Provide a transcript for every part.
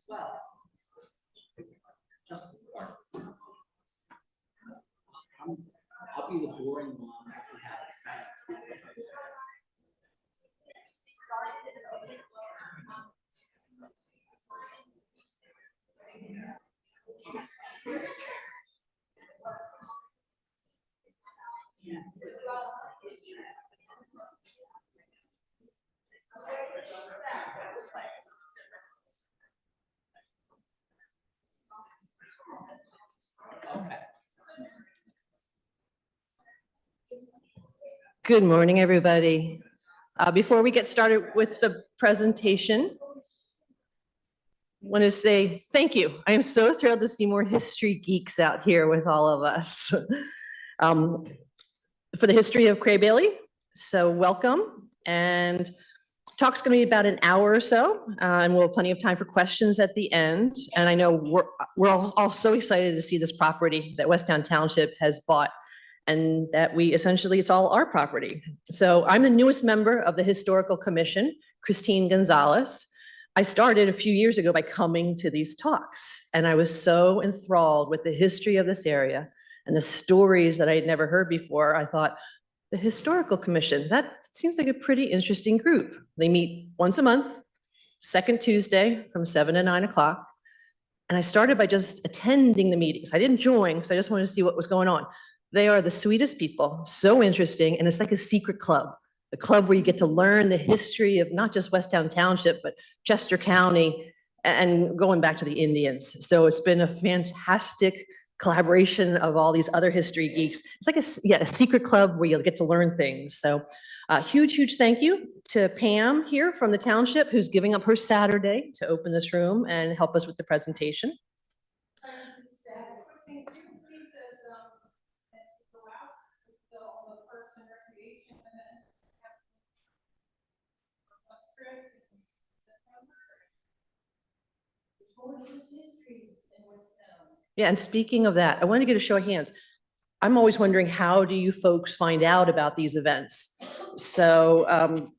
Well, just I'll be the boring one if we have Good morning, everybody. Before we get started with the presentation, I want to say thank you. I am so thrilled to see more history geeks out here with all of us for the history of Crebilly. So welcome. And talk's going to be about an hour or so, and we'll have plenty of time for questions at the end. And I know we're all so excited to see this property that Westtown Township has bought, and that it's all our property. So I'm the newest member of the Historical Commission, Christine Gonzalez. I started a few years ago by coming to these talks, and I was so enthralled with the history of this area and the stories that I had never heard before. I thought, the Historical Commission, that seems like a pretty interesting group. They meet once a month, second Tuesday from 7 to 9 o'clock. And I started by just attending the meetings. I didn't join because I just wanted to see what was going on. They are the sweetest people, so interesting, and it's like a secret club, a club where you get to learn the history of not just Westtown Township, but Chester County and going back to the Indians. So it's been a fantastic collaboration of all these other history geeks. It's like a secret club where you'll get to learn things. So huge thank you to Pam here from the township, who's giving up her Saturday to open this room and help us with the presentation. Yeah, and speaking of that, I wanted to get a show of hands. I'm always wondering, how do you folks find out about these events? So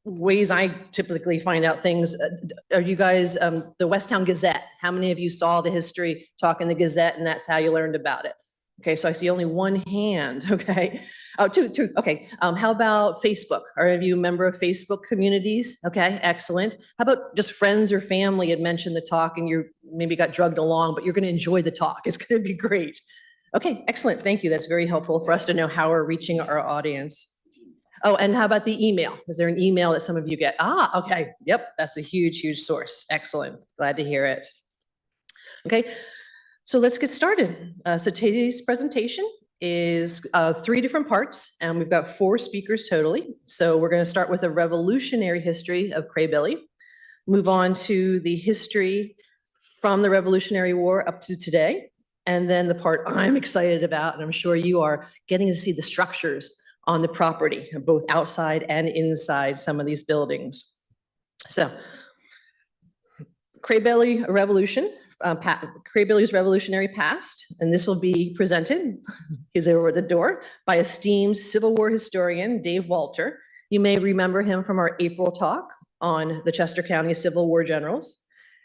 ways I typically find out things, are you guys, the Westtown Gazette, how many of you saw the history talk in the Gazette and that's how you learned about it? Okay, so I see only one hand, okay. Oh, two, okay. How about Facebook? Are any of you a member of Facebook communities? Okay, excellent. How about just friends or family had mentioned the talk and you maybe got drugged along, but you're gonna enjoy the talk. It's gonna be great. Okay, excellent, thank you. That's very helpful for us to know how we're reaching our audience. Oh, and how about the email? Is there an email that some of you get? Ah, okay, yep, that's a huge source. Excellent, glad to hear it. Okay. So let's get started. So today's presentation is 3 different parts, and we've got 4 speakers totally. So we're going to start with a revolutionary history of Crebilly, move on to the history from the Revolutionary War up to today, and then the part I'm excited about, and I'm sure you are, getting to see the structures on the property, both outside and inside some of these buildings. So Crebilly Revolution. Crebilly's revolutionary past, and this will be presented, he's over at the door, by esteemed Civil War historian Dave Walter. You may remember him from our April talk on the Chester County Civil War generals,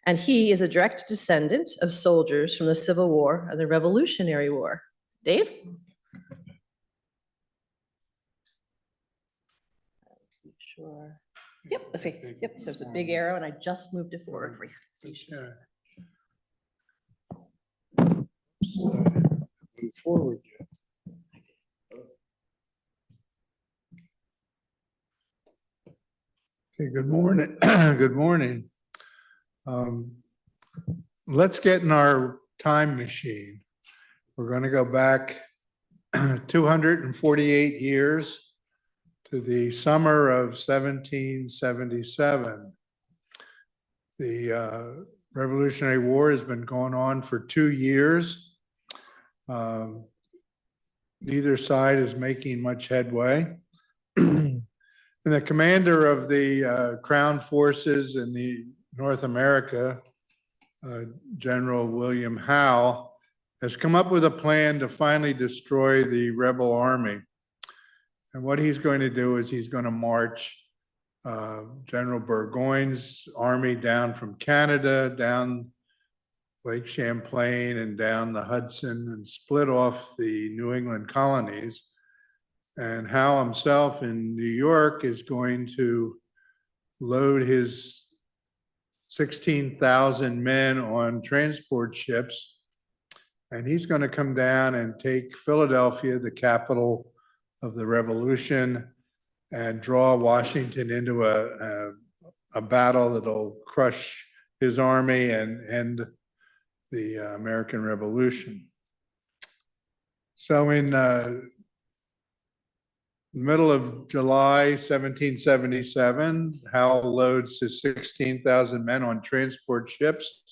and he is a direct descendant of soldiers from the Civil War and the Revolutionary War. Dave? Sure. Yep, let's see. Yep, so it's a big arrow, and I just moved it forward for you. So you should see. Move forward yet. Okay, good morning. Good morning. Let's get in our time machine. We're going to go back 248 years to the summer of 1777. The Revolutionary War has been going on for 2 years. Neither side is making much headway. And the commander of the Crown forces in the North America, General William Howe, has come up with a plan to finally destroy the rebel army. And what he's going to do is he's going to march General Burgoyne's army down from Canada, down Lake Champlain and down the Hudson and split off the New England colonies. And Howe himself in New York is going to load his 16,000 men on transport ships. And he's going to come down and take Philadelphia, the capital of the Revolution, and draw Washington into a battle that'll crush his army and end the American Revolution. So in middle of July 1777, Howe loads his 16,000 men on transport ships,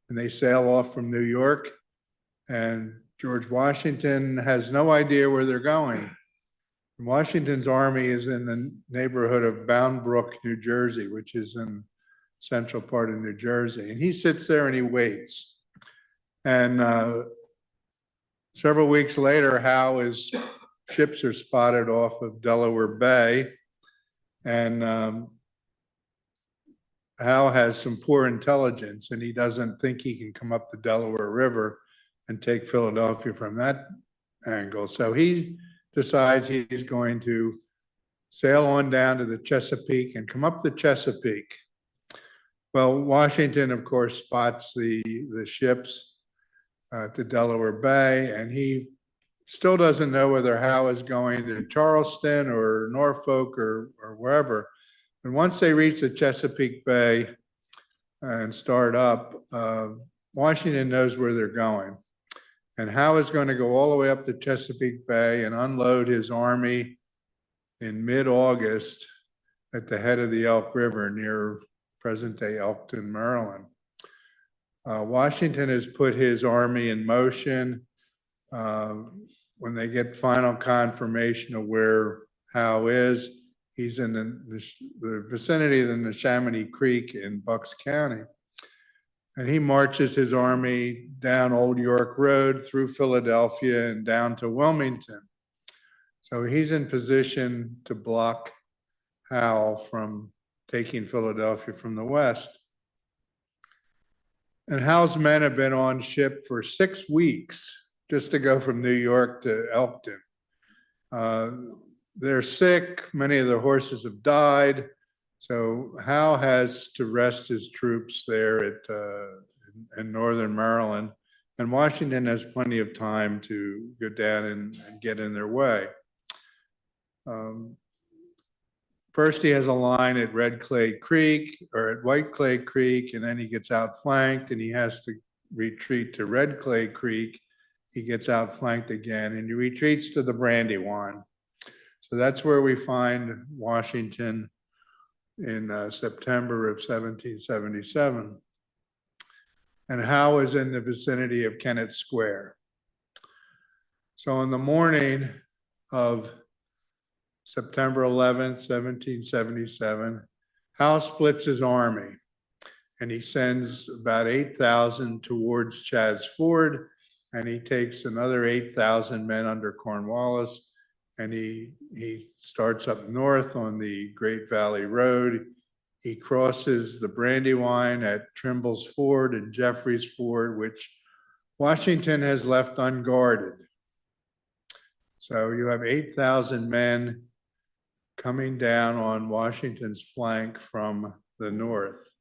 and they sail off from New York. And George Washington has no idea where they're going. Washington's army is in the neighborhood of Bound Brook, New Jersey, which is in central part of New Jersey. And he sits there and he waits. And several weeks later, Howe's ships are spotted off of Delaware Bay. And Howe has some poor intelligence, and he doesn't think he can come up the Delaware River and take Philadelphia from that angle. So he decides he's going to sail on down to the Chesapeake and come up the Chesapeake. Well, Washington, of course, spots the ships at the Delaware Bay, and he still doesn't know whether Howe is going to Charleston or Norfolk or wherever. And once they reach the Chesapeake Bay and start up, Washington knows where they're going. And Howe is going to go all the way up the Chesapeake Bay and unload his army in mid-August at the head of the Elk River near present-day Elkton, Maryland. Washington has put his army in motion. When they get final confirmation of where Howe is, he's in the vicinity of the Neshaminy Creek in Bucks County. And he marches his army down Old York Road through Philadelphia and down to Wilmington. So he's in position to block Howe from taking Philadelphia from the west. And Howe's men have been on ship for 6 weeks just to go from New York to Elkton. They're sick, many of their horses have died. So Howe has to rest his troops there in northern Maryland, and Washington has plenty of time to go down and get in their way. First, he has a line at Red Clay Creek or at White Clay Creek, and then he gets outflanked and he has to retreat to Red Clay Creek. He gets outflanked again and he retreats to the Brandywine. So that's where we find Washington in September of 1777. And Howe is in the vicinity of Kennett Square. So in the morning of September 11th, 1777, Howe splits his army and he sends about 8,000 towards Chadds Ford, and he takes another 8,000 men under Cornwallis, and he starts up north on the Great Valley Road. He crosses the Brandywine at Trimble's Ford and Jeffrey's Ford, which Washington has left unguarded. So you have 8,000 men coming down on Washington's flank from the north.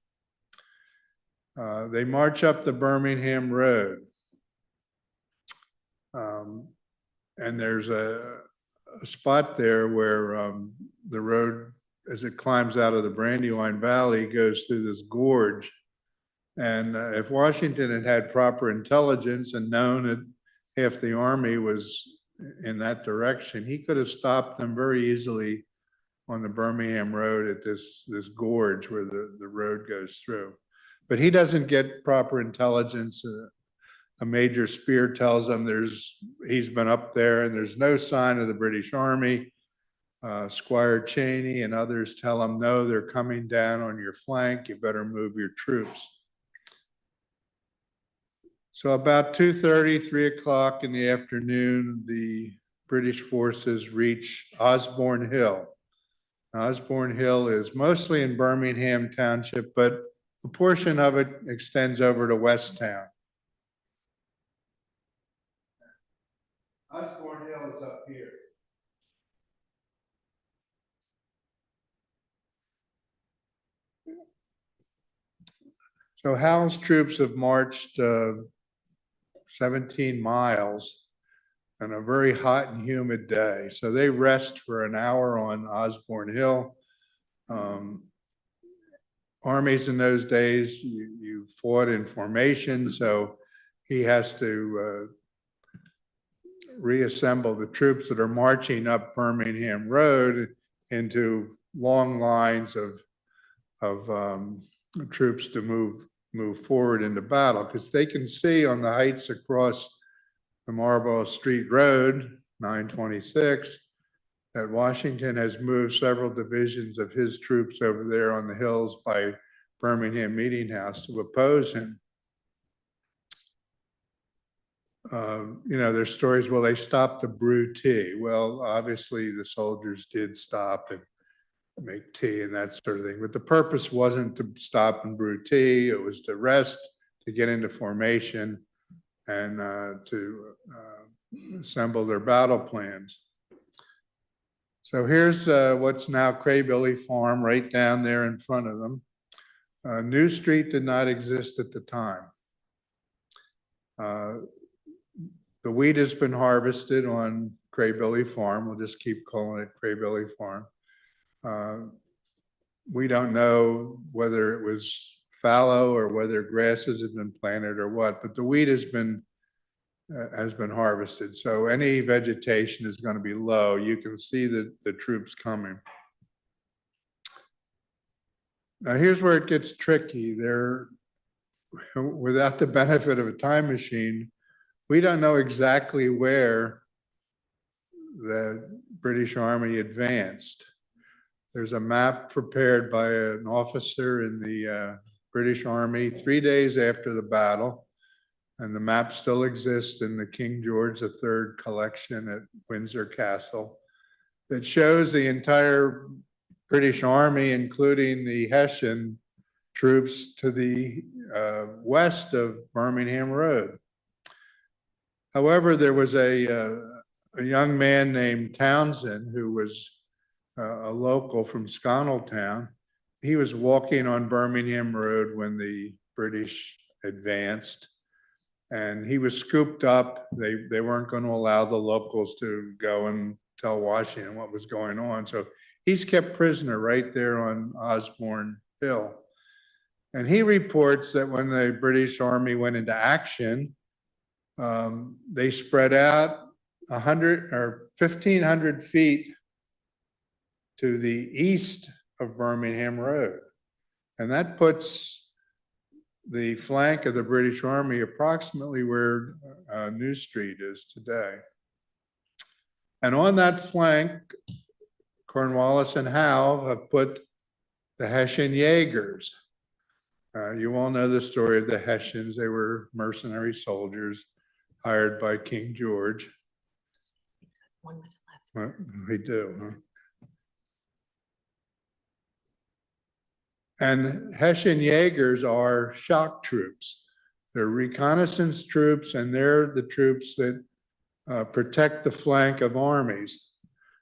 They march up the Birmingham Road. And there's a spot there where the road, as it climbs out of the Brandywine Valley, goes through this gorge. And if Washington had had proper intelligence and known that half the army was in that direction, he could have stopped them very easily on the Birmingham Road at this gorge where the road goes through. But he doesn't get proper intelligence. A Major Spear tells him he's been up there and there's no sign of the British Army. Squire Cheney and others tell him, no, they're coming down on your flank. You better move your troops. So about 2:30, 3 o'clock in the afternoon, the British forces reach Osborne Hill. Osborne Hill is mostly in Birmingham Township, but a portion of it extends over to West Town. Osborne Hill is up here. So Howe's troops have marched 17 miles on a very hot and humid day. So they rest for an hour on Osborne Hill. Armies in those days, you fought in formation, so he has to reassemble the troops that are marching up Birmingham Road into long lines of troops to move forward into battle, because they can see on the heights across the Marlborough Street Road, 926, that Washington has moved several divisions of his troops over there on the hills by Birmingham Meeting House to oppose him. There's stories, well, they stopped to brew tea. Well, obviously the soldiers did stop and make tea and that sort of thing, but the purpose wasn't to stop and brew tea. It was to rest, to get into formation, and to assemble their battle plans. So here's what's now Crebilly Farm, right down there in front of them. New Street did not exist at the time. The wheat has been harvested on Crebilly Farm. We'll just keep calling it Crebilly Farm. We don't know whether it was fallow or whether grasses had been planted or what, but the wheat has been harvested. So any vegetation is going to be low. You can see the troops coming. Now here's where it gets tricky. Without the benefit of a time machine, we don't know exactly where the British Army advanced. There's a map prepared by an officer in the British Army 3 days after the battle, and the map still exists in the King George III collection at Windsor Castle, that shows the entire British Army, including the Hessian troops, to the west of Birmingham Road. However, there was a young man named Townsend who was a local from Sconnelltown. He was walking on Birmingham Road when the British advanced, and he was scooped up. They weren't going to allow the locals to go and tell Washington what was going on. So he's kept prisoner right there on Osborne Hill. And he reports that when the British Army went into action, they spread out 100 or 1,500 feet to the east of Birmingham Road. And that puts the flank of the British Army approximately where New Street is today. And on that flank, Cornwallis and Howe have put the Hessian Jaegers. You all know the story of the Hessians. They were mercenary soldiers hired by King George. 1 minute left. Well, we do, huh? And Hessian Jaegers are shock troops. They're reconnaissance troops, and they're the troops that protect the flank of armies.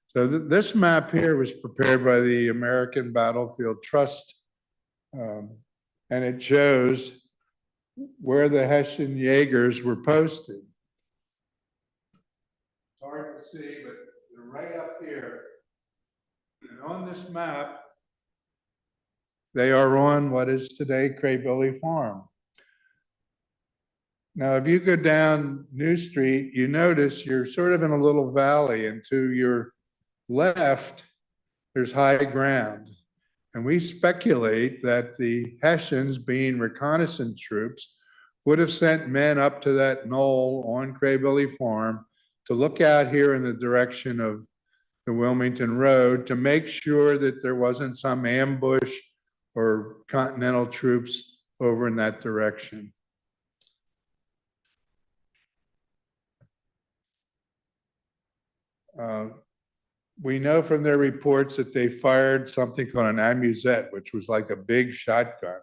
So this map here was prepared by the American Battlefield Trust, and it shows where the Hessian Jaegers were posted. It's hard to see, but they're right up here. And on this map, they are on what is today Crebilly Farm. Now, if you go down New Street, you notice you're sort of in a little valley, and to your left, there's high ground. And we speculate that the Hessians, being reconnaissance troops, would have sent men up to that knoll on Crebilly Farm to look out here in the direction of the Wilmington Road to make sure that there wasn't some ambush or Continental troops over in that direction. We know from their reports that they fired something called an amusette, which was like a big shotgun.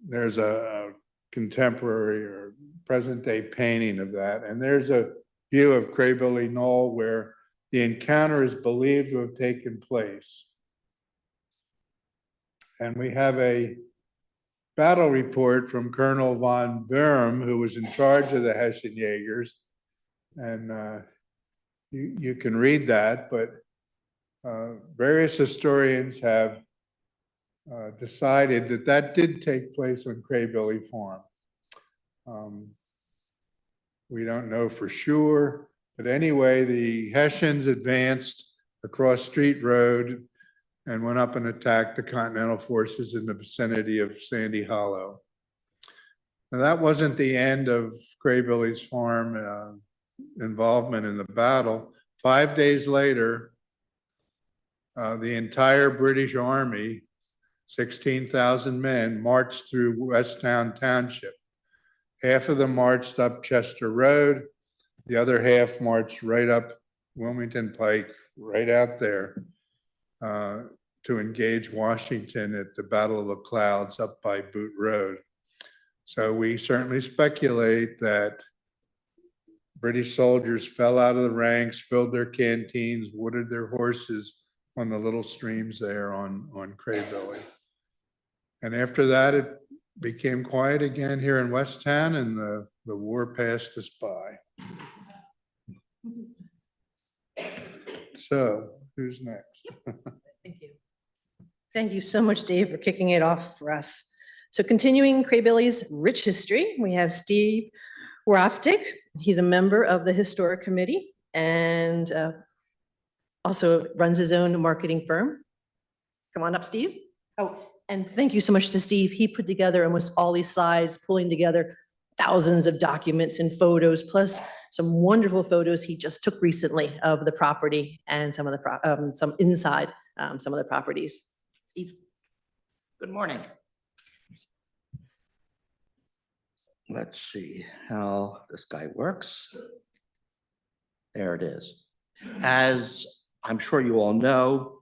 There's a contemporary or present day painting of that. And there's a view of Crebilly Knoll where the encounter is believed to have taken place. And we have a battle report from Colonel von Böhm, who was in charge of the Hessian Jaegers. And you can read that, but various historians have decided that that did take place on Crebilly Farm. We don't know for sure, but anyway, the Hessians advanced across Street Road and went up and attacked the Continental forces in the vicinity of Sandy Hollow. Now, that wasn't the end of Crebilly's farm involvement in the battle. 5 days later, the entire British Army, 16,000 men, marched through Westtown Township. Half of them marched up Chester Road. The other half marched right up Wilmington Pike, right out there, to engage Washington at the Battle of the Clouds up by Boot Road. So we certainly speculate that British soldiers fell out of the ranks, filled their canteens, watered their horses on the little streams there on Crebilly. And after that, it became quiet again here in Westtown, and the war passed us by. So who's next? Thank you. Thank you so much, Dave, for kicking it off for us. So continuing Crebilly's rich history, we have Steve Waroftik. He's a member of the Historic Committee and also runs his own marketing firm. Come on up, Steve. Oh, and thank you so much to Steve. He put together almost all these slides, pulling together thousands of documents and photos, plus some wonderful photos he just took recently of the property and some of the some inside some of the properties. Steve. Good morning. Let's see how this guy works. There it is. As I'm sure you all know,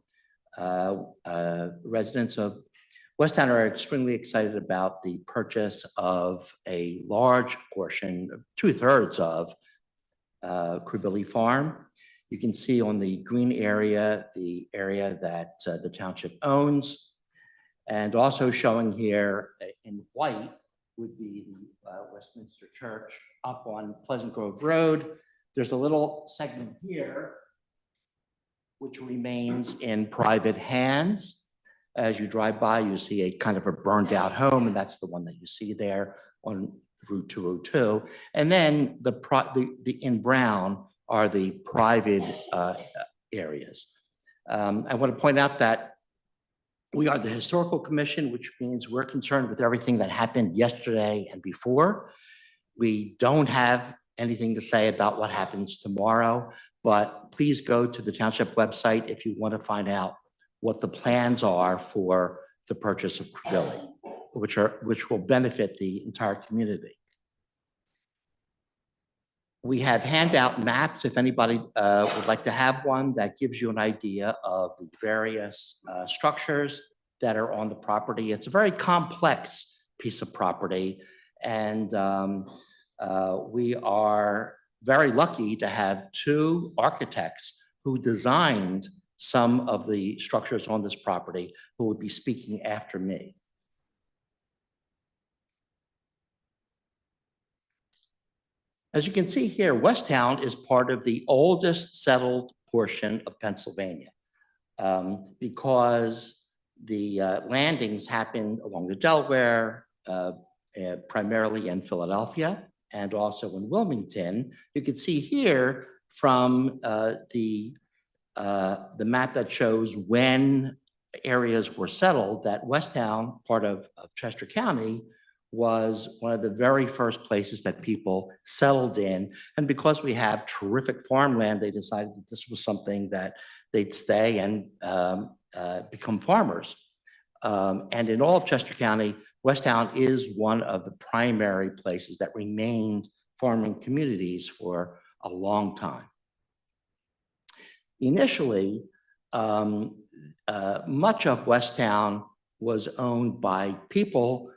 residents of Westtown are extremely excited about the purchase of a large portion, 2/3 of Crebilly Farm. You can see on the green area, the area that the township owns, and also showing here in white would be the Westminster Church up on Pleasant Grove Road. There's a little segment here which remains in private hands. As you drive by, you see a kind of a burned out home, and that's the one that you see there on Route 202. And then the in brown are the private areas. I want to point out that we are the Historical Commission, which means we're concerned with everything that happened yesterday and before. We don't have anything to say about what happens tomorrow, but please go to the township website if you want to find out what the plans are for the purchase of Crebilly, which will benefit the entire community. We have handout maps, if anybody would like to have one, that gives you an idea of the various structures that are on the property. It's a very complex piece of property, and we are very lucky to have two architects who designed some of the structures on this property who would be speaking after me. As you can see here, Westtown is part of the oldest settled portion of Pennsylvania because the landings happened along the Delaware, primarily in Philadelphia and also in Wilmington. You can see here from the map that shows when areas were settled that Westtown, part of Chester County, was one of the very first places that people settled in. And because we have terrific farmland, they decided that this was something that they'd stay and become farmers. And in all of Chester County, Westtown is one of the primary places that remained farming communities for a long time. Initially, much of Westtown was owned by people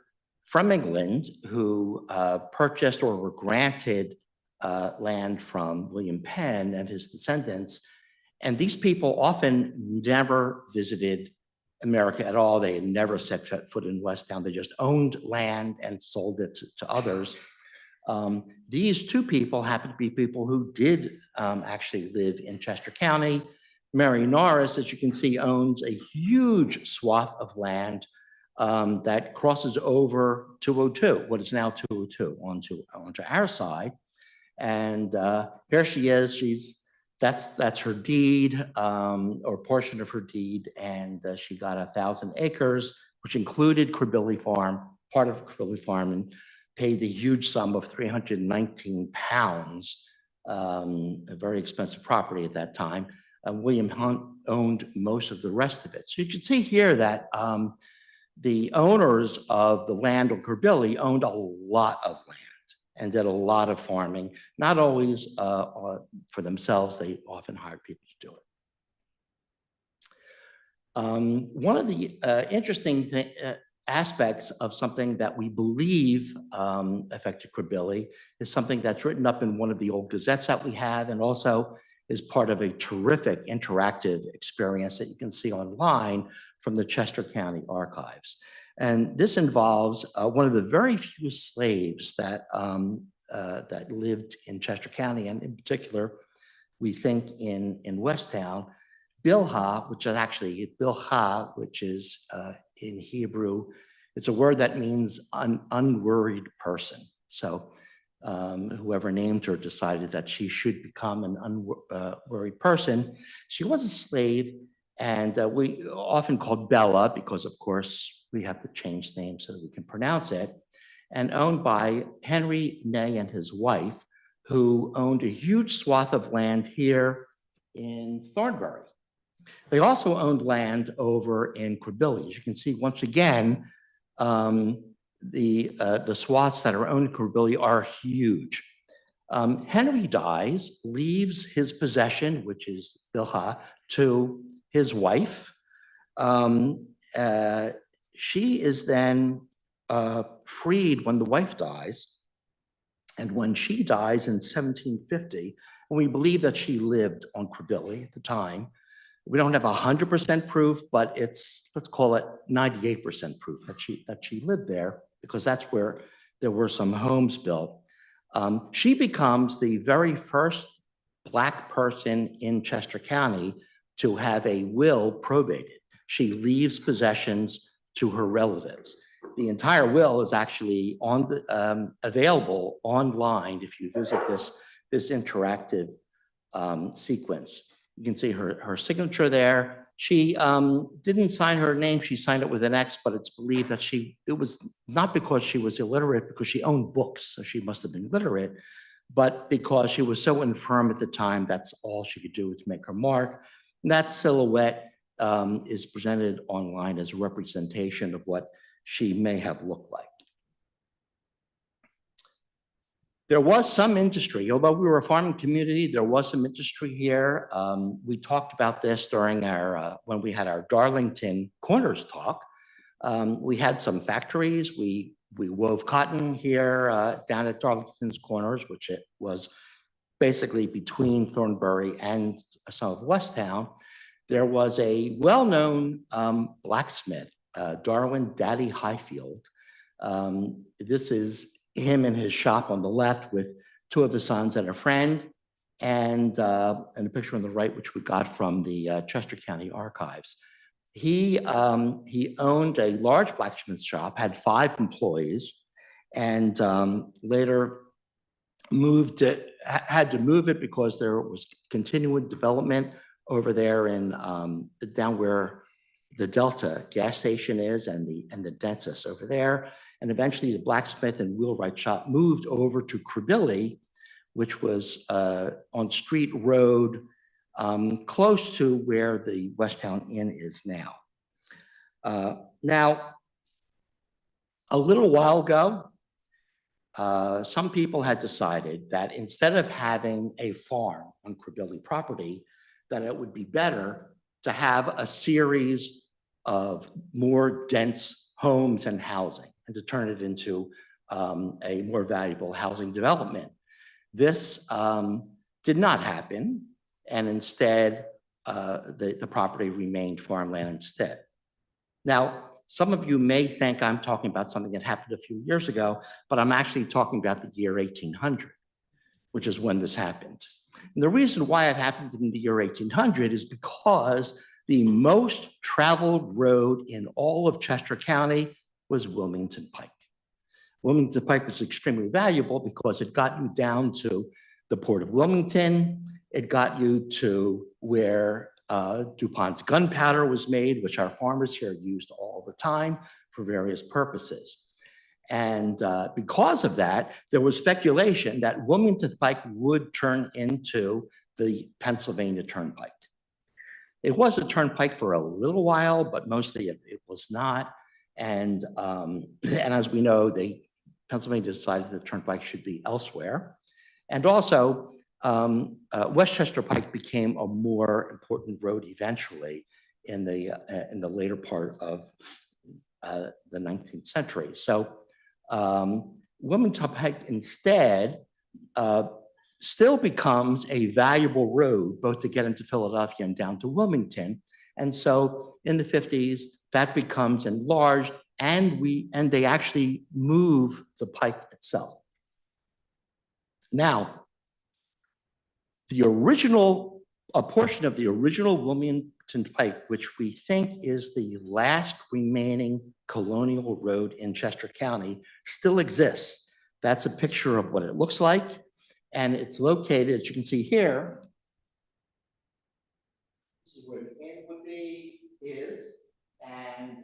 from England who purchased or were granted land from William Penn and his descendants. And these people often never visited America at all. They had never set foot in Westtown. They just owned land and sold it to others. These two people happen to be people who did actually live in Chester County. Mary Norris, as you can see, owns a huge swath of land that crosses over 202, what is now 202, onto our side. And here she is. That's her deed, or portion of her deed, and she got 1,000 acres, which included Crebilly Farm, part of Crebilly Farm, and paid the huge sum of 319 pounds, a very expensive property at that time. William Hunt owned most of the rest of it. So you can see here that the owners of the land on Crebilly owned a lot of land and did a lot of farming, not always for themselves. They often hired people to do it. One of the interesting aspects of something that we believe affected Crebilly is something that's written up in one of the old gazettes that we have, and also is part of a terrific interactive experience that you can see online from the Chester County Archives. And this involves one of the very few slaves that lived in Chester County, and in particular, we think in Westtown, Bilhah, which is actually Bilhah, which is in Hebrew, it's a word that means unworried person. So whoever named her decided that she should become an unworried person. She was a slave, and we often called Bella because, of course, we have to change names so that we can pronounce it, and owned by Henry Ney and his wife, who owned a huge swath of land here in Thornbury. They also owned land over in Crebilly. As you can see, once again, the swaths that are owned in Crebilly are huge. Henry dies, leaves his possession, which is Bilhah, to his wife. She is then freed when the wife dies. And when she dies in 1750, and we believe that she lived on Crebilly at the time, we don't have 100% proof, but it's, let's call it 98% proof that she lived there, because that's where there were some homes built. She becomes the very first Black person in Chester County to have a will probated. She leaves possessions to her relatives. The entire will is actually on the, available online if you visit this interactive sequence. You can see her signature there. She didn't sign her name, she signed it with an X, but it's believed that it was not because she was illiterate, because she owned books, so she must have been literate, but because she was so infirm at the time, that's all she could do to make her mark. And that silhouette is presented online as a representation of what she may have looked like. There was some industry, although we were a farming community, there was some industry here. We talked about this during our, when we had our Darlington Corners talk. We had some factories. We wove cotton here down at Darlington's Corners, which it was basically between Thornbury and some of Westtown. There was a well-known blacksmith, Darwin Daddy Highfield. This is him in his shop on the left with two of his sons and a friend, and a picture on the right, which we got from the Chester County Archives. He owned a large blacksmith shop, had 5 employees, and later had to move it because there was continuing development over there in down where the Delta gas station is, and the dentist over there. And eventually the blacksmith and wheelwright shop moved over to Crebilly, which was on Street Road, close to where the Westtown Inn is now. Now, a little while ago, some people had decided that instead of having a farm on Crebilly property, that it would be better to have a series of more dense homes and housing and to turn it into a more valuable housing development. This did not happen, and instead the property remained farmland instead. Now, some of you may think I'm talking about something that happened a few years ago, but I'm actually talking about the year 1800, which is when this happened. And the reason why it happened in the year 1800 is because the most traveled road in all of Chester County was Wilmington Pike. Wilmington Pike was extremely valuable because it got you down to the Port of Wilmington. It got you to where DuPont's gunpowder was made, which our farmers here used all the time for various purposes. And because of that, there was speculation that Wilmington Pike would turn into the Pennsylvania Turnpike. It was a turnpike for a little while, but mostly it was not. And as we know, Pennsylvania decided the turnpike should be elsewhere. And also, Westchester Pike became a more important road eventually in the later part of the 19th century. So Wilmington Pike instead still becomes a valuable road, both to get into Philadelphia and down to Wilmington. And so in the 50s, that becomes enlarged, and they actually move the pike itself. Now, a portion of the original Wilmington Pike, which we think is the last remaining colonial road in Chester County, still exists. That's a picture of what it looks like. And it's located, as you can see here, this is where the inn would be, and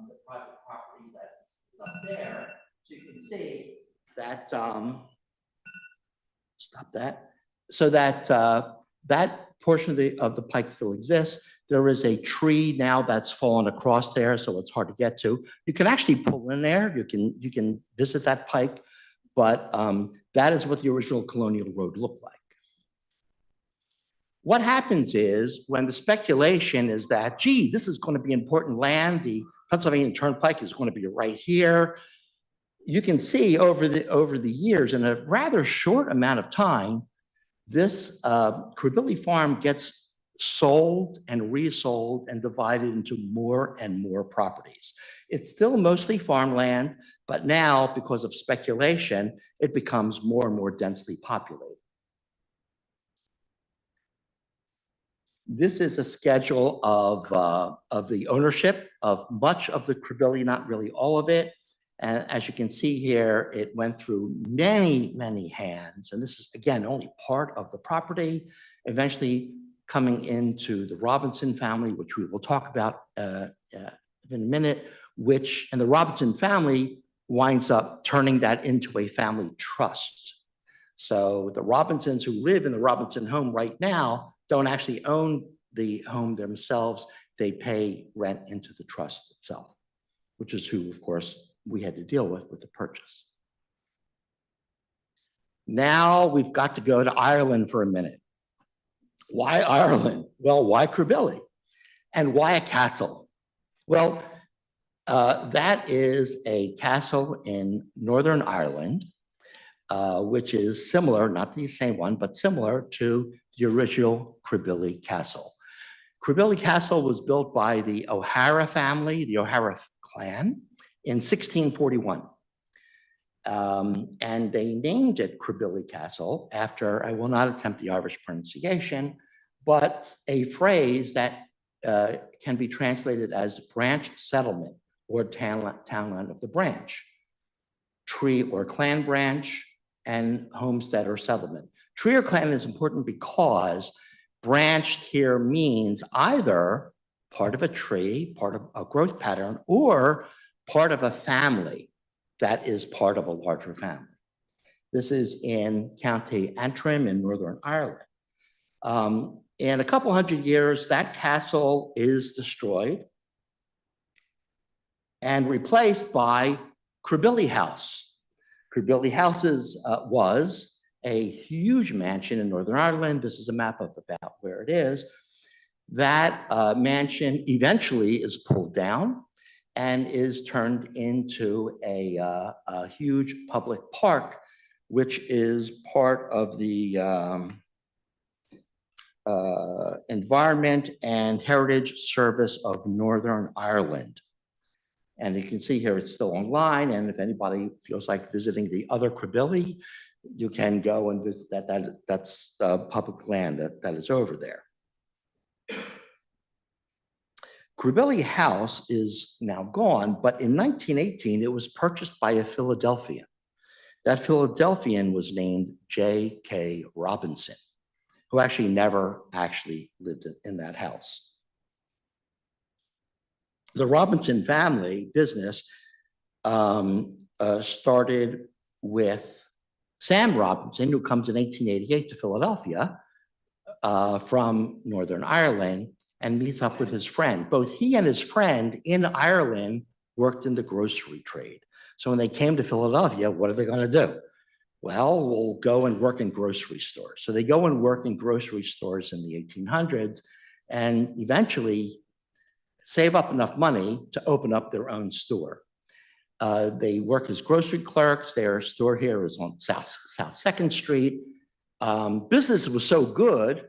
the private property that's up there. So you can see that, stop that. So that that portion of the pike still exists. There is a tree now that's fallen across there, so it's hard to get to. You can actually pull in there. You can visit that pike, but that is what the original colonial road looked like. What happens is when the speculation is that, gee, this is going to be important land. The Pennsylvania Turnpike is going to be right here. You can see over the years, in a rather short amount of time, this Crebilly farm gets sold and resold and divided into more and more properties. It's still mostly farmland, but now, because of speculation, it becomes more and more densely populated. This is a schedule of the ownership of much of the Crebilly, not really all of it. And as you can see here, it went through many, many hands. And this is, again, only part of the property, eventually coming into the Robinson family, which we will talk about in a minute, and the Robinson family winds up turning that into a family trust. So the Robinsons who live in the Robinson home right now don't actually own the home themselves. They pay rent into the trust itself, which is who, of course, we had to deal with the purchase. Now we've got to go to Ireland for a minute. Why Ireland? Well, why Crebilly? And why a castle? Well, that is a castle in Northern Ireland, which is similar, not the same one, but similar to the original Crebilly Castle. Crebilly Castle was built by the O'Hara family, the O'Hara clan, in 1641. And they named it Crebilly Castle after, I will not attempt the Irish pronunciation, but a phrase that can be translated as branch settlement or townland of the branch, tree or clan branch, and homestead or settlement. Tree or clan is important because branched here means either part of a tree, part of a growth pattern, or part of a family that is part of a larger family. This is in County Antrim in Northern Ireland. In a couple hundred years, that castle is destroyed and replaced by Crebilly House. Crebilly House was a huge mansion in Northern Ireland. This is a map of about where it is. That mansion eventually is pulled down and is turned into a huge public park, which is part of the Environment and Heritage Service of Northern Ireland. And you can see here it's still online, and if anybody feels like visiting the other Crebilly, you can go and visit that. That's public land that is over there. Crebilly House is now gone, but in 1918, it was purchased by a Philadelphian. That Philadelphian was named J.K. Robinson, who actually never actually lived in that house. The Robinson family business started with Sam Robinson, who comes in 1888 to Philadelphia from Northern Ireland and meets up with his friend. Both he and his friend in Ireland worked in the grocery trade. So when they came to Philadelphia, what are they going to do? Well, we'll go and work in grocery stores. So they go and work in grocery stores in the 1800s and eventually save up enough money to open up their own store. They work as grocery clerks. Their store here is on South 2nd Street. Business was so good,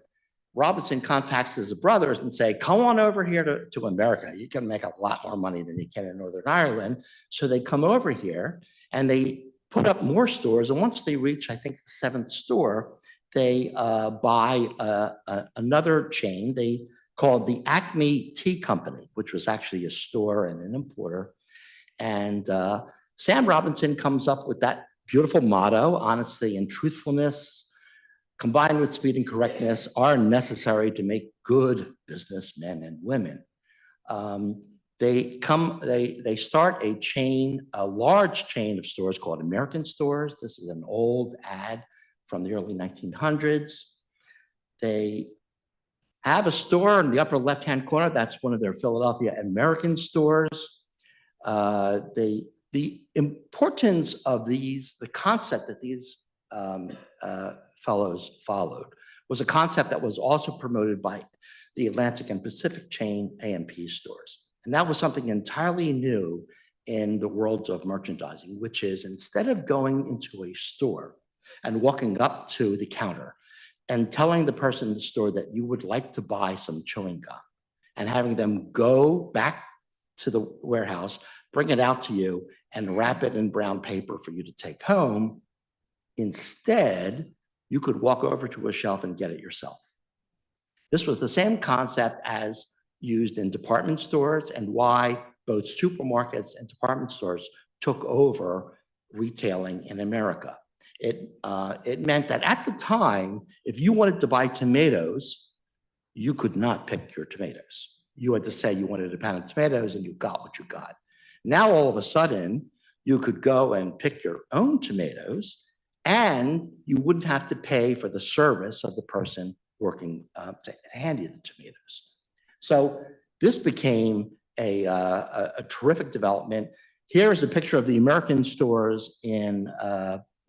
Robinson contacts his brothers and say, come on over here to America. You can make a lot more money than you can in Northern Ireland. So they come over here and they put up more stores. And once they reach, I think, the 7th store, they buy another chain. They called the Acme Tea Company, which was actually a store and an importer. And Sam Robinson comes up with that beautiful motto: honesty and truthfulness, combined with speed and correctness, are necessary to make good businessmen and women. They start a chain, a large chain of stores called American Stores. This is an old ad from the early 1900s. They have a store in the upper left-hand corner. That's one of their Philadelphia American stores. The importance of these, the concept that these fellows followed was a concept that was also promoted by the Atlantic and Pacific chain A&P stores. And that was something entirely new in the world of merchandising, which is instead of going into a store and walking up to the counter and telling the person in the store that you would like to buy some chewing gum and having them go back to the warehouse, bring it out to you and wrap it in brown paper for you to take home, instead, you could walk over to a shelf and get it yourself. This was the same concept as used in department stores and why both supermarkets and department stores took over retailing in America. It meant that at the time, if you wanted to buy tomatoes, you could not pick your tomatoes. You had to say you wanted a pound of tomatoes and you got what you got. Now, all of a sudden, you could go and pick your own tomatoes and you wouldn't have to pay for the service of the person working to hand you the tomatoes. So this became a terrific development. Here is a picture of the American stores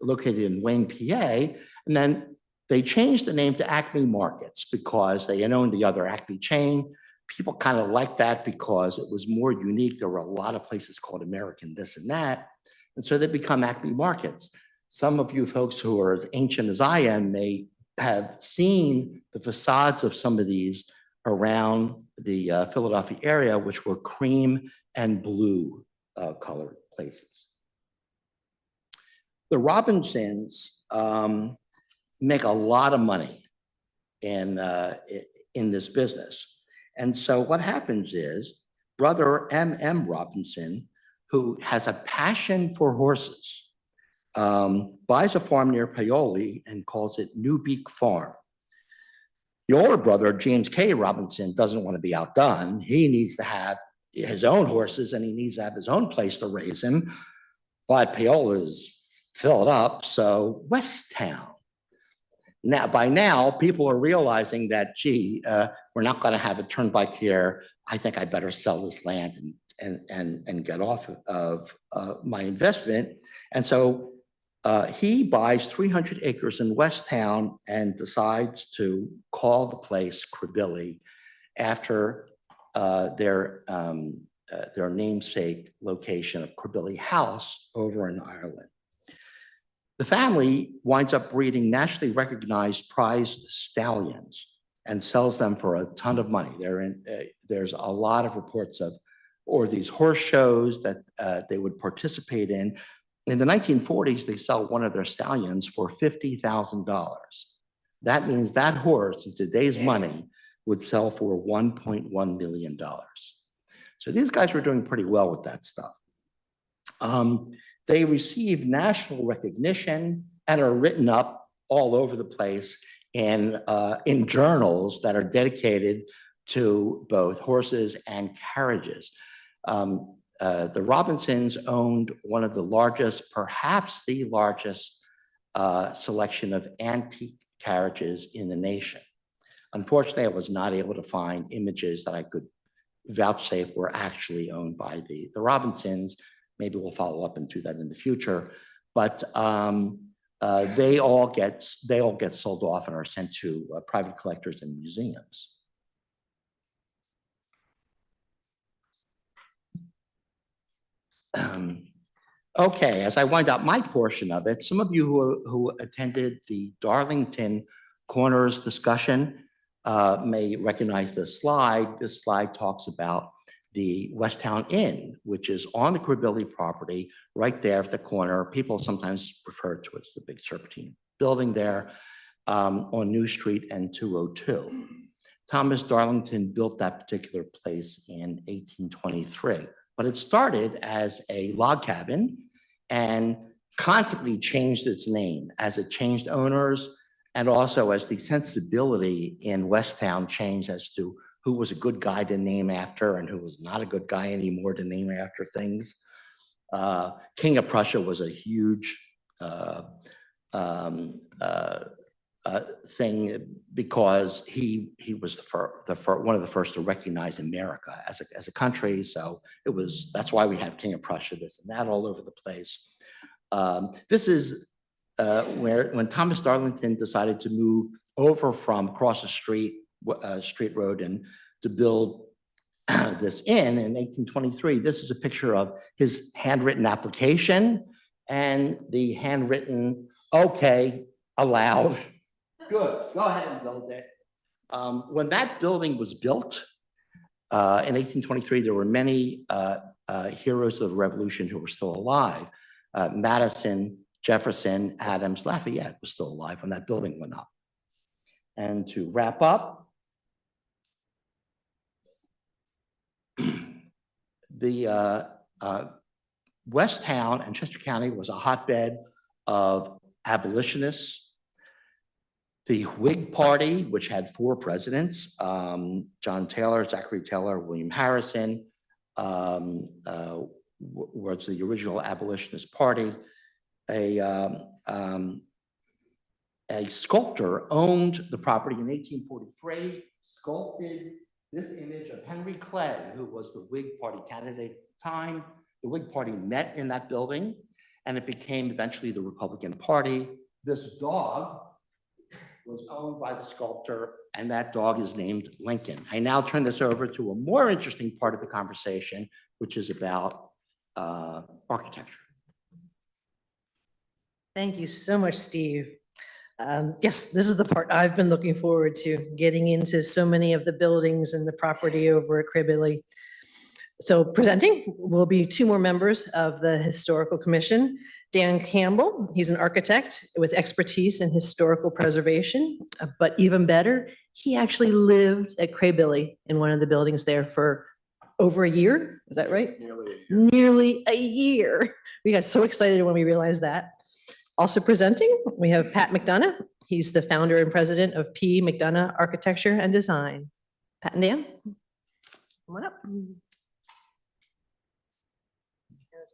located in Wayne, PA, and then they changed the name to Acme Markets because they had owned the other Acme chain. People kind of liked that because it was more unique. There were a lot of places called American this and that, and so they become Acme Markets. Some of you folks who are as ancient as I am may have seen the facades of some of these around the Philadelphia area, which were cream and blue colored places. The Robinsons make a lot of money in this business. And so what happens is brother M.M. Robinson, who has a passion for horses, buys a farm near Paoli and calls it New Beak Farm. The older brother, James K. Robinson, doesn't want to be outdone. He needs to have his own horses and he needs to have his own place to raise them. But Paoli is filled up, so West Town. Now, by now, people are realizing that, gee, we're not going to have a turnpike here. I think I better sell this land and get off of my investment. And so He buys 300 acres in Westtown and decides to call the place Crebilly after their namesake location of Crebilly House over in Ireland. The family winds up breeding nationally recognized prize stallions and sells them for a ton of money. There's a lot of reports of, or these horse shows that they would participate in. In the 1940s, they sell one of their stallions for $50,000. That means that horse, in today's money, would sell for $1.1 million. So these guys were doing pretty well with that stuff. They receive national recognition and are written up all over the place in journals that are dedicated to both horses and carriages. The Robinsons owned one of the largest, perhaps the largest selection of antique carriages in the nation. Unfortunately, I was not able to find images that I could vouchsafe were actually owned by the Robinsons. Maybe we'll follow up and do that in the future. But they all get sold off and are sent to private collectors and museums. Okay, as I wind up my portion of it, some of you who attended the Darlington Corners discussion may recognize this slide. This slide talks about the Westtown Inn, which is on the Crebilly property, right there at the corner. People sometimes refer to it as the Big Serpentine building there on New Street and 202. Thomas Darlington built that particular place in 1823, but it started as a log cabin and constantly changed its name as it changed owners, and also as the sensibility in Westtown changed as to who was a good guy to name after and who was not a good guy anymore to name after things. King of Prussia was a huge thing because he was one of the first to recognize America as a country. So that's why we have King of Prussia, this and that all over the place. This is when Thomas Darlington decided to move over from across the street road and to build this inn in 1823. This is a picture of his handwritten application and the handwritten, okay, allowed. Good, go ahead and build it. When that building was built in 1823, there were many heroes of the Revolution who were still alive. Madison, Jefferson, Adams, Lafayette was still alive when that building went up. And to wrap up, the Westtown and Chester County was a hotbed of abolitionists. The Whig Party, which had 4 presidents, John Taylor, Zachary Taylor, William Harrison, was the original abolitionist party. A sculptor owned the property in 1843, sculpted this image of Henry Clay, who was the Whig Party candidate at the time. The Whig Party met in that building, and it became eventually the Republican Party. This dog was owned by the sculptor, and that dog is named Lincoln. I now turn this over to a more interesting part of the conversation, which is about architecture. Thank you so much, Steve. Yes, this is the part I've been looking forward to, getting into so many of the buildings and the property over at Crebilly. So presenting will be 2 more members of the Historical Commission. Dan Campbell, he's an architect with expertise in historical preservation, but even better, he actually lived at Crebilly in one of the buildings there for over a year. Is that right? Nearly a year. We got so excited when we realized that. Also presenting, we have Pat McDonough. He's the founder and president of P. McDonough Architecture and Design. Pat and Dan, come on up.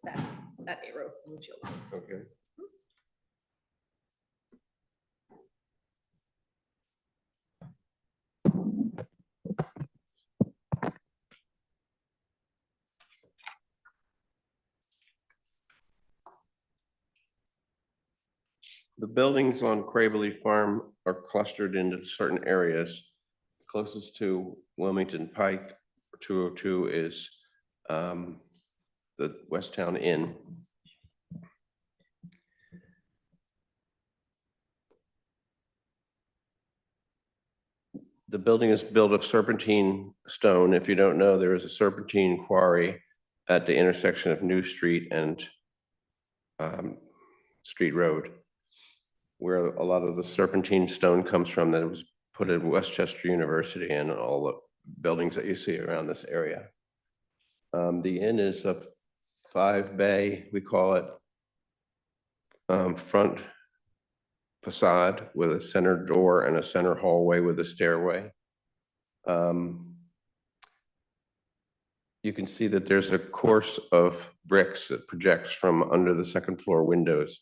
That's that arrow. Okay. The buildings on Crebilly Farm are clustered into certain areas. Closest to Wilmington Pike, 202 is the West Town Inn. The building is built of serpentine stone. If you don't know, there is a serpentine quarry at the intersection of New Street and Street Road, where a lot of the serpentine stone comes from that was put at Westchester University and all the buildings that you see around this area. The inn is a 5-bay, we call it, front facade with a center door and a center hallway with a stairway. You can see that there's a course of bricks that projects from under the second floor windows,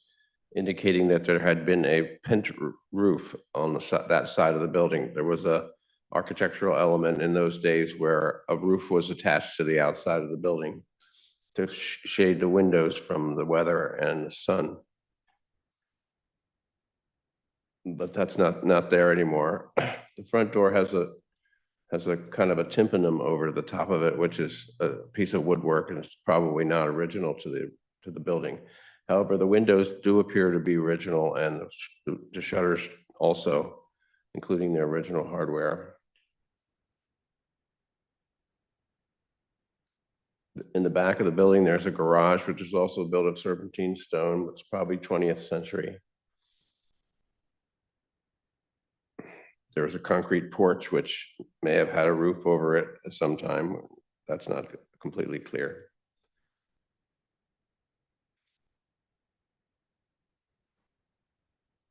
indicating that there had been a pent roof on that side of the building. There was a architectural element in those days where a roof was attached to the outside of the building to shade the windows from the weather and the sun. But that's not there anymore. The front door has a kind of a tympanum over the top of it, which is a piece of woodwork, and it's probably not original to the building. However, the windows do appear to be original, and the shutters also, including the original hardware. In the back of the building, there's a garage, which is also built of serpentine stone. It's probably 20th century. There's a concrete porch, which may have had a roof over it at some time. That's not completely clear.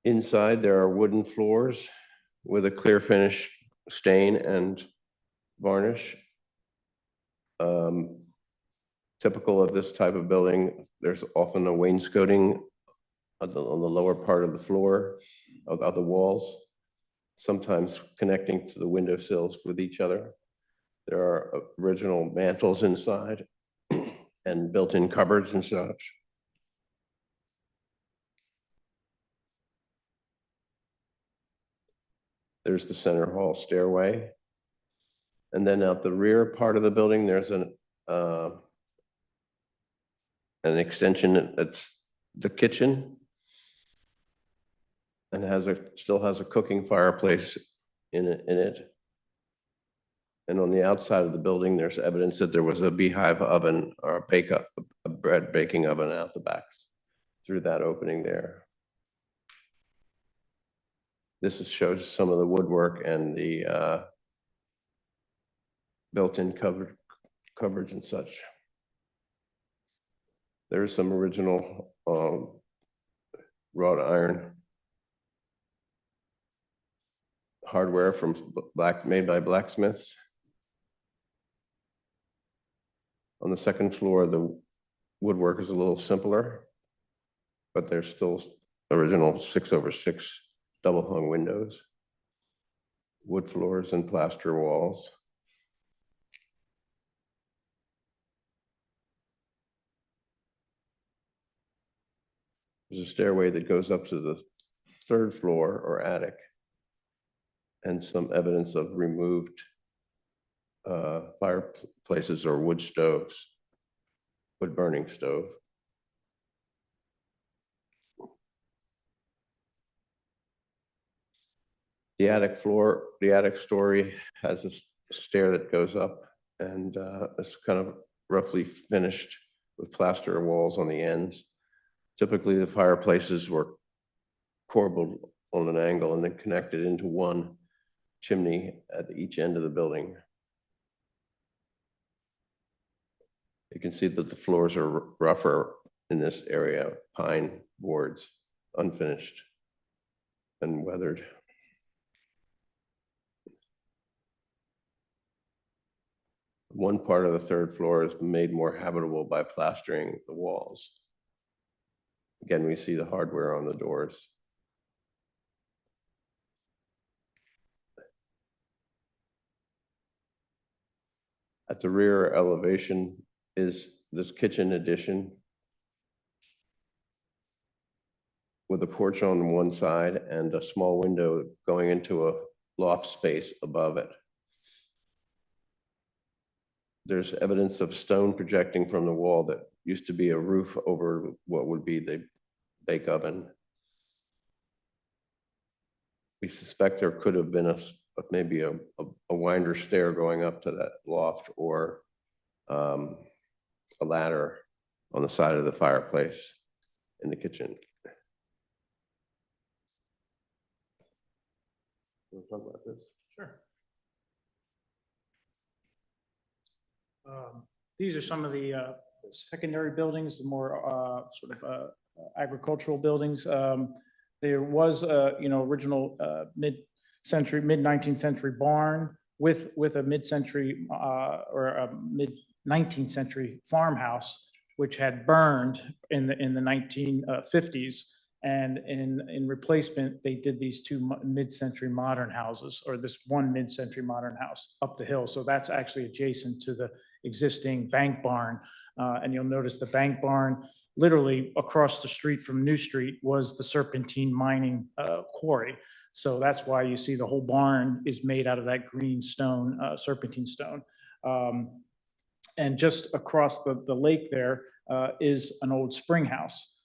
Inside, there are wooden floors with a clear finish stain and varnish. Typical of this type of building, there's often a wainscoting on the lower part of the floor of the walls, sometimes connecting to the windowsills with each other. There are original mantles inside and built-in cupboards and such. There's the center hall stairway. And then out the rear part of the building, there's an extension that's the kitchen, and still has a cooking fireplace in it. And on the outside of the building, there's evidence that there was a beehive oven or a bread baking oven out the back through that opening there. This shows some of the woodwork and the built-in cupboards and such. There's some original wrought iron hardware made by blacksmiths. On the second floor, the woodwork is a little simpler, but there's still original 6/6 double hung windows, wood floors and plaster walls. There's a stairway that goes up to the third floor or attic, and some evidence of removed fireplaces or wood stoves, wood burning stove. The attic story has a stair that goes up, and it's kind of roughly finished with plaster walls on the ends. Typically, the fireplaces were corbelled on an angle and then connected into one chimney at each end of the building. You can see that the floors are rougher in this area, pine boards, unfinished and weathered. One part of the third floor is made more habitable by plastering the walls. Again, we see the hardware on the doors. At the rear elevation is this kitchen addition with with a porch on one side and a small window going into a loft space above it. There's evidence of stone projecting from the wall that used to be a roof over what would be the bake oven. We suspect there could have been maybe a winder stair going up to that loft, or a ladder on the side of the fireplace in the kitchen. Want to talk about this? Sure. These are some of the secondary buildings, the more agricultural buildings. There was a original mid-century, mid-19th century barn with a mid-century or a mid-19th century farmhouse, which had burned in the 1950s. And in replacement, they did these two mid-century modern houses, or this one mid-century modern house up the hill. So that's actually adjacent to the existing bank barn. And you'll notice the bank barn, literally across the street from New Street, was the Serpentine mining quarry. So that's why you see the whole barn is made out of that green stone, serpentine stone. And just across the lake there is an old spring house,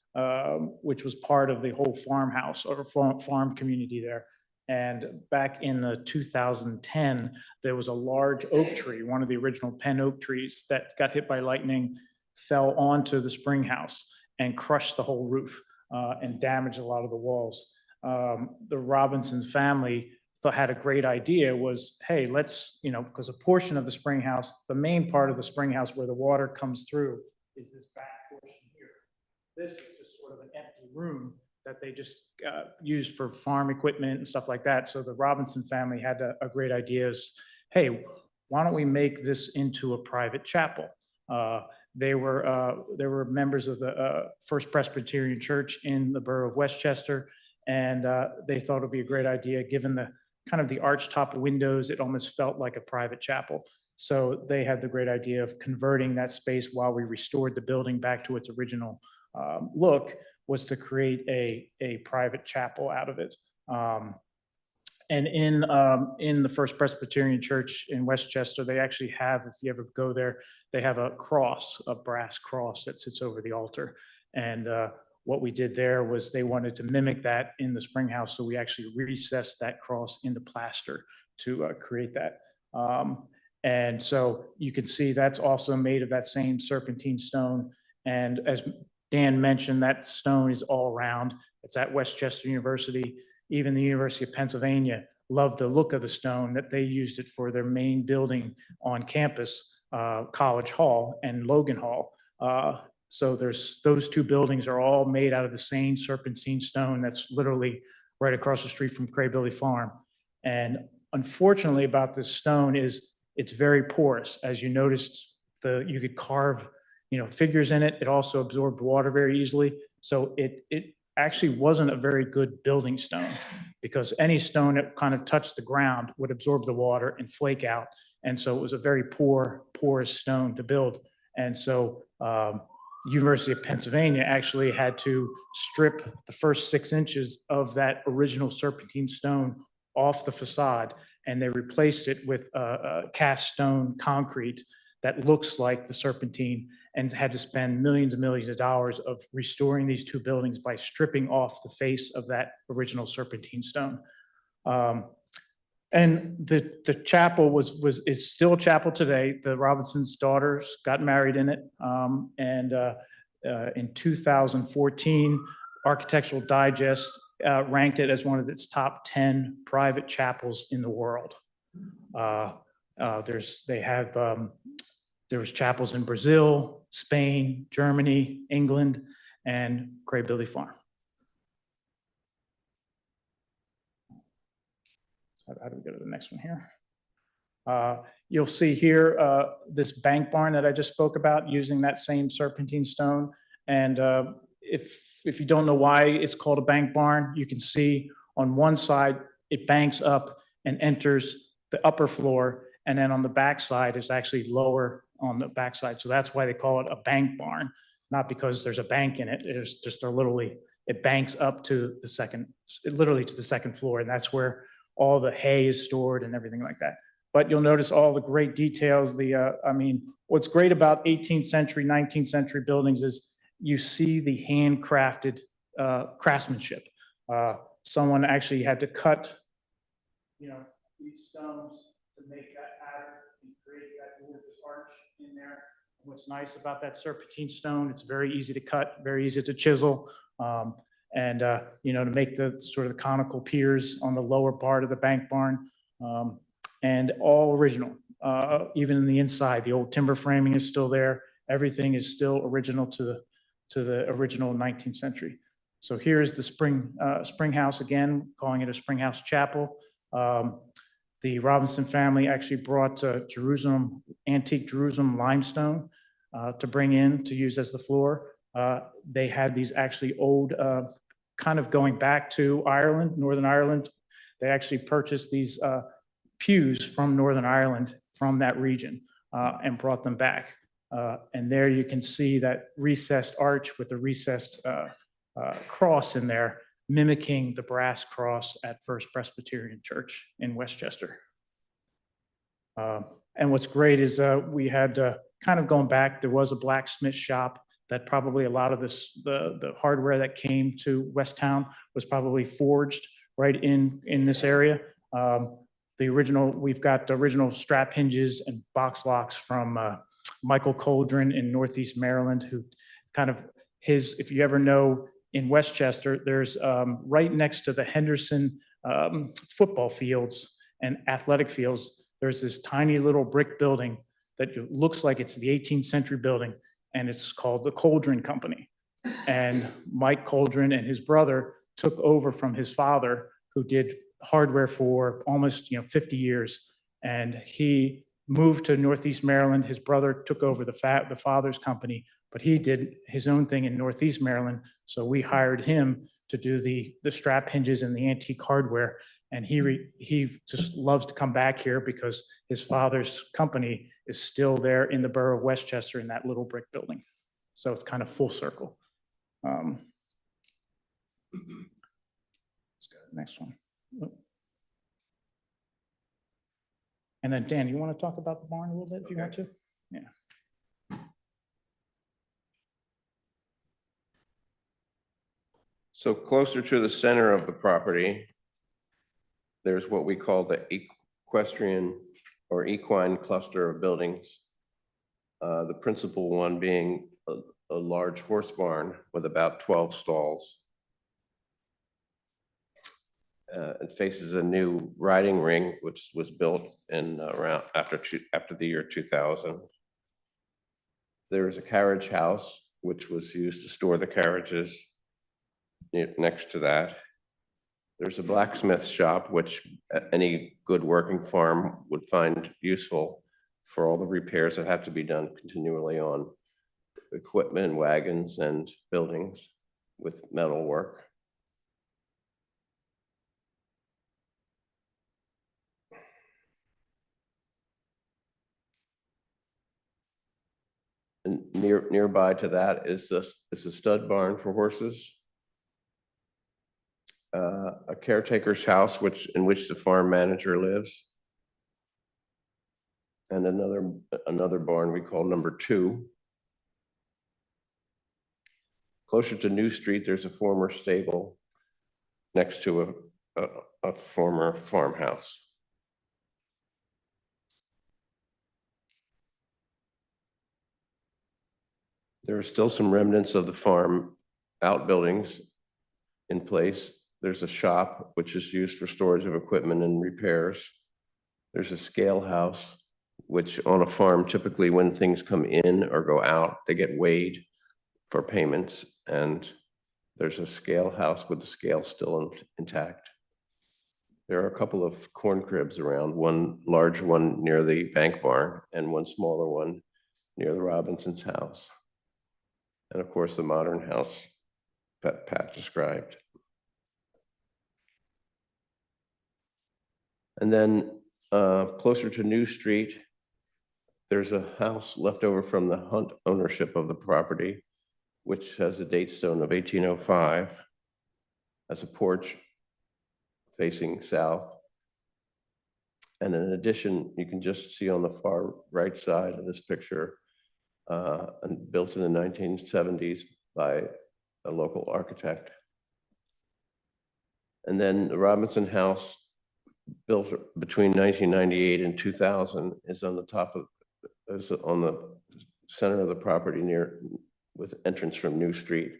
which was part of the whole farmhouse or farm community there. And back in 2010, there was a large oak tree, one of the original Penn oak trees that got hit by lightning, fell onto the spring house and crushed the whole roof and damaged a lot of the walls. The Robinson family had a great idea, was, hey, let's, because a portion of the spring house, the main part of the spring house where the water comes through is this back portion here. This was just sort of an empty room that they just used for farm equipment and stuff like that. So the Robinson family had a great idea is, hey, why don't we make this into a private chapel? They were members of the First Presbyterian Church in the borough of Westchester, and they thought it'd be a great idea, given the kind of the archtop windows. It almost felt like a private chapel. So they had the great idea of converting that space while we restored the building back to its original look, was to create a private chapel out of it. And in the First Presbyterian Church in Westchester, they actually have, if you ever go there, they have a cross, a brass cross that sits over the altar. And what we did there was they wanted to mimic that in the spring house, so we actually recessed that cross into plaster to create that. And so you can see that's also made of that same serpentine stone. And as Dan mentioned, that stone is all around. It's at Westchester University. Even the University of Pennsylvania loved the look of the stone, that they used it for their main building on campus, College Hall and Logan Hall. So those two buildings are all made out of the same serpentine stone that's literally right across the street from Crebilly Farm. And unfortunately about this stone is it's very porous. As you noticed, you could carve figures in it. It also absorbed water very easily. So it actually wasn't a very good building stone, because any stone that kind of touched the ground would absorb the water and flake out. And so it was a very porous stone to build. And so University of Pennsylvania actually had to strip the first 6 inches of that original serpentine stone off the facade, and they replaced it with cast stone concrete that looks like the serpentine, and had to spend millions and millions of dollars of restoring these two buildings by stripping off the face of that original serpentine stone. And the chapel is still a chapel today. The Robinson's daughters got married in it. And in 2014, Architectural Digest ranked it as one of its top 10 private chapels in the world. There was chapels in Brazil, Spain, Germany, England, and Crebilly Farm. So how do we go to the next one here? You'll see here this bank barn that I just spoke about, using that same serpentine stone. And if you don't know why it's called a bank barn, you can see on one side it banks up and enters the upper floor, and then on the back side is actually lower on the backside. So that's why they call it a bank barn, not because there's a bank in it. It's just they're literally it banks up to the second, literally to the second floor, and that's where all the hay is stored and everything like that. But you'll notice all the great details. I mean, what's great about 18th century, 19th century buildings is you see the handcrafted craftsmanship. Someone actually had to cut, these stones to make that pattern and create that gorgeous arch in there. What's nice about that serpentine stone, it's very easy to cut, very easy to chisel. To make the sort of the conical piers on the lower part of the bank barn, and all original. Even in the inside, the old timber framing is still there. Everything is still original to the original 19th century. So here's the spring house again, calling it a spring house chapel. The Robinson family actually brought antique Jerusalem limestone to bring in to use as the floor. They had these actually old, kind of going back to Ireland, Northern Ireland. They actually purchased these pews from Northern Ireland, from that region, and brought them back. And there you can see that recessed arch with the recessed cross in there, mimicking the brass cross at First Presbyterian Church in Westchester. And what's great is we had kind of going back, there was a blacksmith shop that probably a lot of the hardware that came to Westtown was probably forged right in this area. We've got the original strap hinges and box locks from Michael Coldren in Northeast Maryland, who kind of if you ever know, in Westchester, there's right next to the Henderson football fields and athletic fields, there's this tiny little brick building that looks like it's the 18th century building, and it's called the Coldren Company. And Mike Coldren and his brother took over from his father, who did hardware for almost 50 years. And he moved to Northeast Maryland. His brother took over the father's company, but he did his own thing in Northeast Maryland. So we hired him to do the strap hinges and the antique hardware. And he just loves to come back here because his father's company is still there in the borough of Westchester in that little brick building. So it's kind of full circle. Let's go to the next one. And then Dan, you want to talk about the barn a little bit if you want to? Yeah. So closer to the center of the property, there's what we call the equestrian or equine cluster of buildings. The principal one being a large horse barn with about 12 stalls. It faces a new riding ring, which was built in around after the year 2000. There is a carriage house, which was used to store the carriages next to that. There's a blacksmith shop, which any good working farm would find useful for all the repairs that have to be done continually on equipment, wagons, and buildings with metal work. And nearby to that is a stud barn for horses. A caretaker's house in which the farm manager lives. And another barn we call number 2. Closer to New Street, there's a former stable next to a former farmhouse. There are still some remnants of the farm outbuildings in place. There's a shop, which is used for storage of equipment and repairs. There's a scale house, which on a farm, typically when things come in or go out, they get weighed for payments. And there's a scale house with the scale still intact. There are a couple of corn cribs around, one large one near the bank barn and one smaller one near the Robinson's house. And of course, the modern house that Pat described. And then closer to New Street, there's a house left over from the Hunt ownership of the property, which has a date stone of 1805. has a porch facing south. And in addition, you can just see on the far right side of this picture, and built in the 1970s by a local architect. And then the Robinson House, built between 1998 and 2000, is on the top of, is on the center of the property near, with entrance from New Street.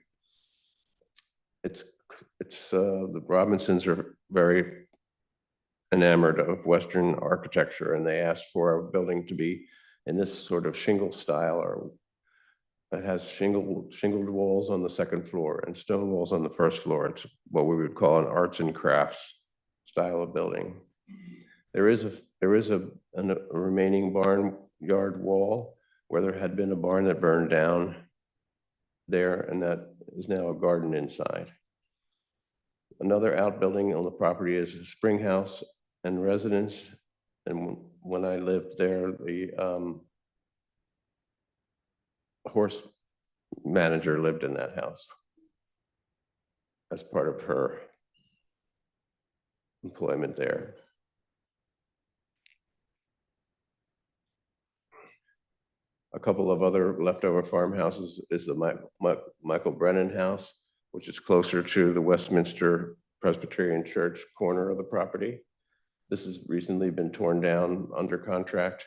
It's the Robinsons are very enamored of Western architecture, and they asked for a building to be in this sort of shingle style, or it has shingled walls on the second floor and stone walls on the first floor. It's what we would call an arts and crafts style of building. There is a remaining barnyard wall where there had been a barn that burned down there, and that is now a garden inside. Another outbuilding on the property is a spring house and residence. And when I lived there, the horse manager lived in that house as part of her employment there. A couple of other leftover farmhouses is the Michael Brennan House, which is closer to the Westminster Presbyterian Church corner of the property. This has recently been torn down under contract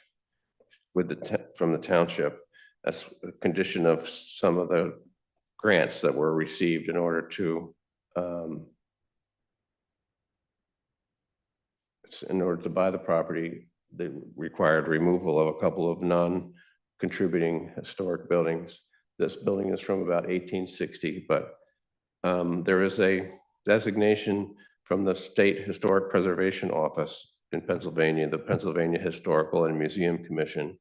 with from the township as a condition of some of the grants that were received in order to buy the property. They required removal of a couple of non-contributing historic buildings. This building is from about 1860, but there is a designation from the State Historic Preservation Office in Pennsylvania, the Pennsylvania Historical and Museum Commission,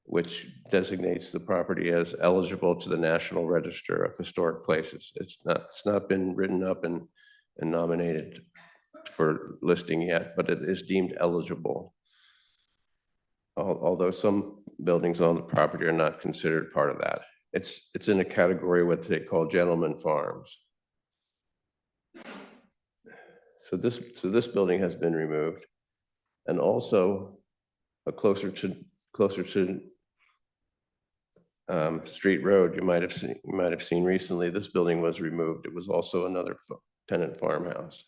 which designates the property as eligible to the National Register of Historic Places. It's not been written up and nominated for listing yet, but it is deemed eligible. Although some buildings on the property are not considered part of that. It's in a category what they call gentleman farms. So this building has been removed, and also closer to Street Road, you might have seen recently, this building was removed. It was also another tenant farmhouse,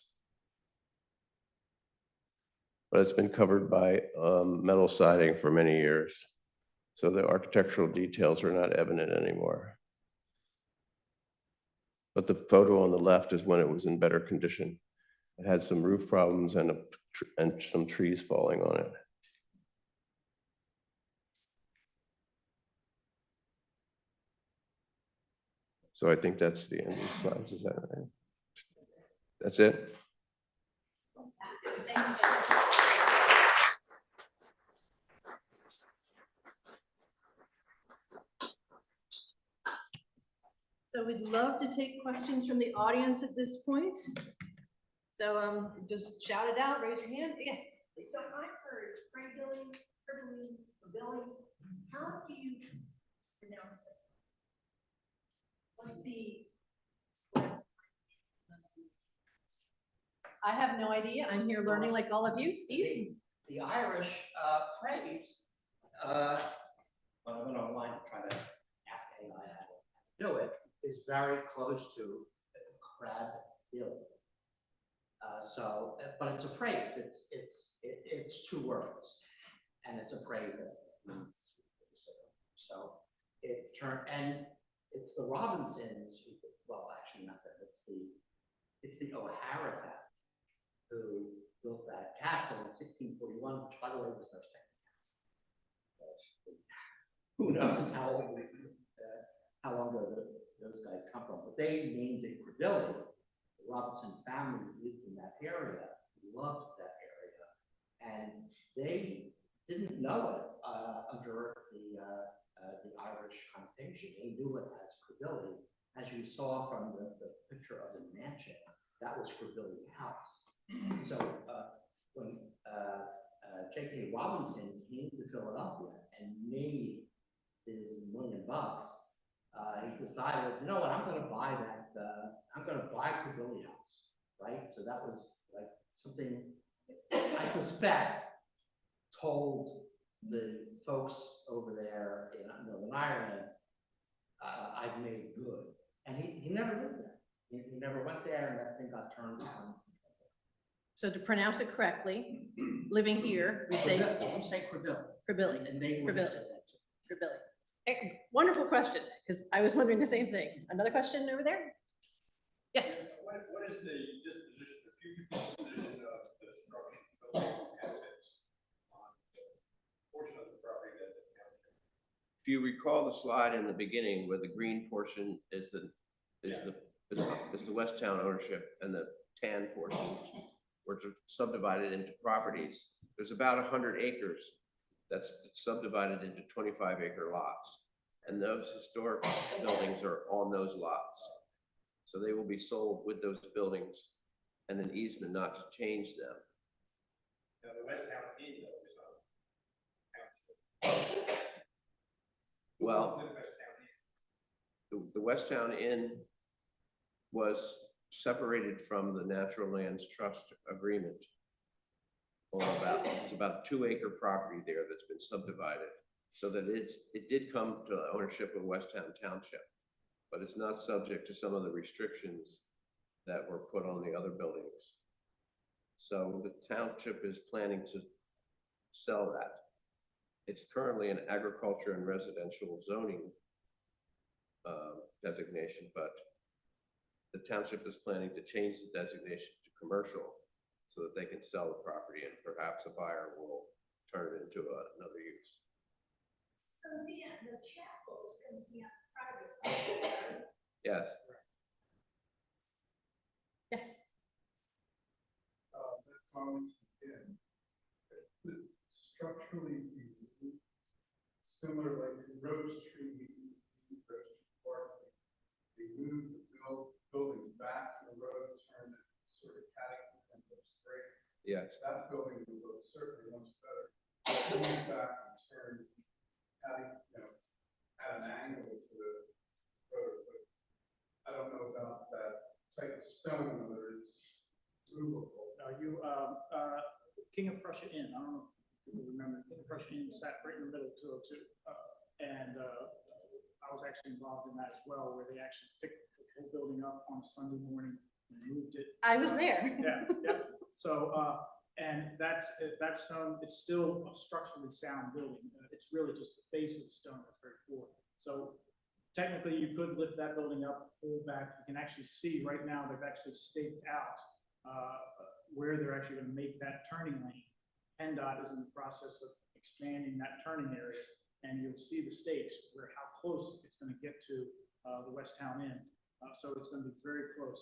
but it's been covered by metal siding for many years, so the architectural details are not evident anymore. But the photo on the left is when it was in better condition. It had some roof problems and some trees falling on it. So I think that's the end of the slides. Is that right? That's it. So we'd love to take questions from the audience at this point. So just shout it out, raise your hand. Yes. So I've heard Crebilly, Billy. How do you pronounce it? What's the? I have no idea. I'm here learning like all of you. Steve? The Irish phrase, when I went online to try to ask AI how to do it, is very close to Crebilly. But it's a phrase. It's two words, and it's a phrase that means so it turned, and it's the Robinsons who, well, actually not that. It's the O'Hara family who built that castle in 1641, which, by the way, was their second castle. Who knows how long ago those guys come from? But they named it Crebilly. The Robinson family lived in that area, loved that area, and they didn't know it under the Irish connotation. They knew it as Crebilly. As you saw from the picture of the mansion, that was Crebilly House. So when J.K. Robinson came to Philadelphia and made his $1 million, he decided, you know what, I'm going to buy that. I'm going to buy Crebilly House right? So that was like something I suspect told the folks over there in Northern Ireland, I've made good. And he never did that. He never went there, and that thing got turned down. So to pronounce it correctly, living here, we say We say Crebilly. Crebilly. And they would have Crebilly. said that too. Crebilly. Wonderful question, because I was wondering the same thing. Another question over there? Yes. What is the disposition, the future disposition of the structure, building assets on the portion of the property that the township? If you recall the slide in the beginning where the green portion is the West Town ownership and the tan portions were subdivided into properties, there's about 100 acres that's subdivided into 25-acre lots. And those historic buildings are on those lots. So they will be sold with those buildings and an easement not to change them. Now, the West Town Inn, though, is on township. Well, The West Town Inn. the West Town Inn was separated from the Natural Lands Trust agreement. It's about a 2-acre property there that's been subdivided, so that it did come to ownership of West Town Township, but it's not subject to some of the restrictions that were put on the other buildings. So the township is planning to sell that. It's currently an agriculture and residential zoning designation, but the township is planning to change the designation to commercial so that they can sell the property and perhaps a buyer will turn it into another use. So then the chapels can be on private property, right? Yes. Yes. That comment again, could structurally be similar, like in Rose Tree, Rose Tree Park, they moved the building back to the road, turned it sort of catty and looks great. Yes. That building will look certainly much better. Move back and turn catty, at an angle to the road, but I don't know about that type of stone, whether it's movable. King of Prussia Inn, I don't know if people remember, King of Prussia Inn sat right in the middle of 202. And I was actually involved in that as well, where they actually picked the whole building up on a Sunday morning and moved it. I was there. Yeah. So, and that stone, it's still a structurally sound building. It's really just the face of the stone that's very poor. So technically you could lift that building up, pull back. You can actually see right now, they've actually staked out where they're actually going to make that turning lane. PennDOT is in the process of expanding that turning area, and you'll see the stakes where how close it's going to get to the West Town Inn. So it's going to be very close.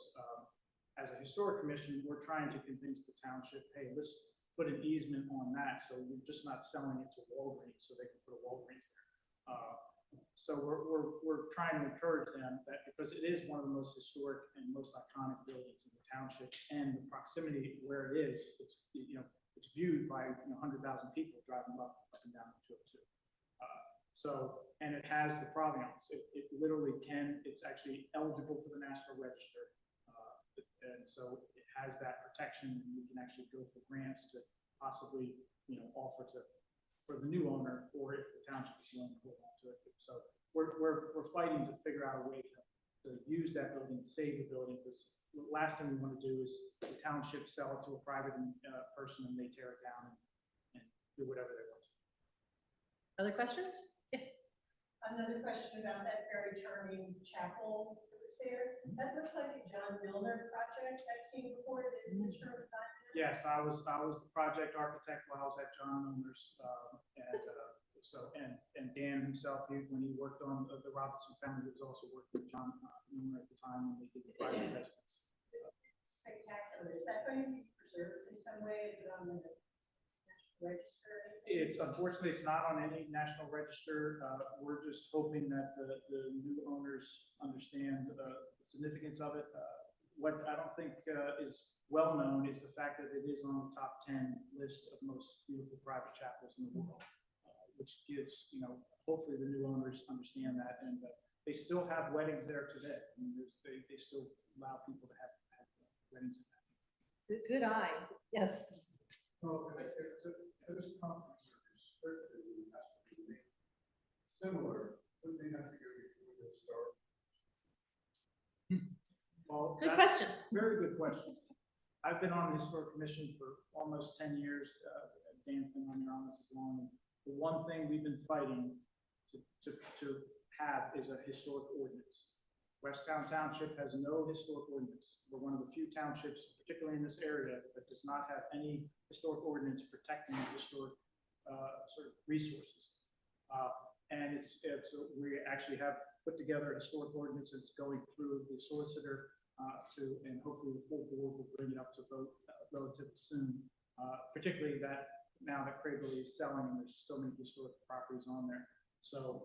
As a historic commission, we're trying to convince the township, hey, let's put an easement on that, so we're just not selling it to Walgreens, so they can put a Walgreens there. So we're trying to encourage them that, because it is one of the most historic and most iconic buildings in the township, and the proximity where it is, it's it's viewed by 100,000 people driving up and down 202. So, and it has the provenance. It literally it's actually eligible for the National Register. And so it has that protection, and we can actually go for grants to possibly, offer for the new owner, or if the township is willing to hold on to it. So we're fighting to figure out a way to use that building, save the building, because the last thing we want to do is the township sell it to a private person and they tear it down and do whatever they want to. Other questions? Yes. Another question about that very charming chapel that was there. That looks like a John Milner project I've seen before. Did Mr. O'Connor? Yes, I was the project architect while I was at John Milner's, and Dan himself, when he worked on the Robinson family, he was also working with John Milner at the time when they did the private residence. Spectacular. Is that going to be preserved in some way? Is it on the National Register? Unfortunately, it's not on any national register. We're just hoping that the new owners understand the significance of it. What I don't think is well known is the fact that it is on the top 10 list of most beautiful private chapels in the world, which gives, hopefully the new owners understand that, and they still have weddings there today. I mean, they still allow people to have weddings in that. Good eye. Yes. Well, if those properties are restricted, it has to be made similar, would they have to go before they start? Well, Good that's- question. Very good question. I've been on the historic commission for almost 10 years. Dan's been on here almost as long. The one thing we've been fighting to have is a historic ordinance. Westtown Township has no historic ordinance. We're one of the few townships, particularly in this area, that does not have any historic ordinance protecting historic sort of resources. And we actually have put together historic ordinances going through the solicitor and hopefully the full board will bring it up to vote relatively soon. Particularly that now that Crebilly is selling and there's so many historic properties on there. So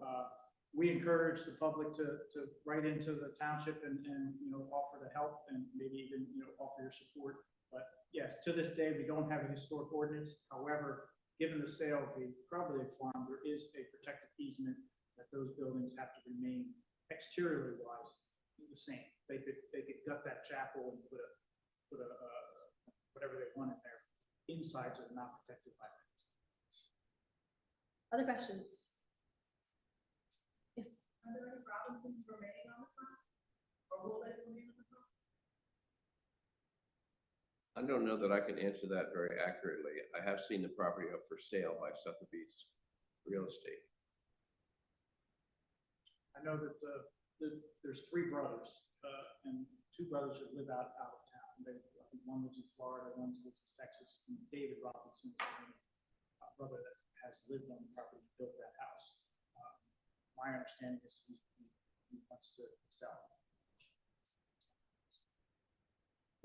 we encourage the public to write into the township and offer to help and maybe even offer your support. But yes, to this day we don't have a historic ordinance. However, given the sale of the Crebilly farm, there is a protected easement that those buildings have to remain exteriorly wise the same. They could gut that chapel and put a whatever they want in there. Insides are not protected by that. Other questions? Yes. Are there any Robinsons remaining on the farm? Or will they remain on the farm? I don't know that I can answer that very accurately. I have seen the property up for sale by Sotheby's Real Estate. I know that there's 3 brothers, and 2 brothers that live out of town. I think one lives in Florida, one lives in Texas, and David Robinson, a brother that has lived on the property, built that house. My understanding is he wants to sell.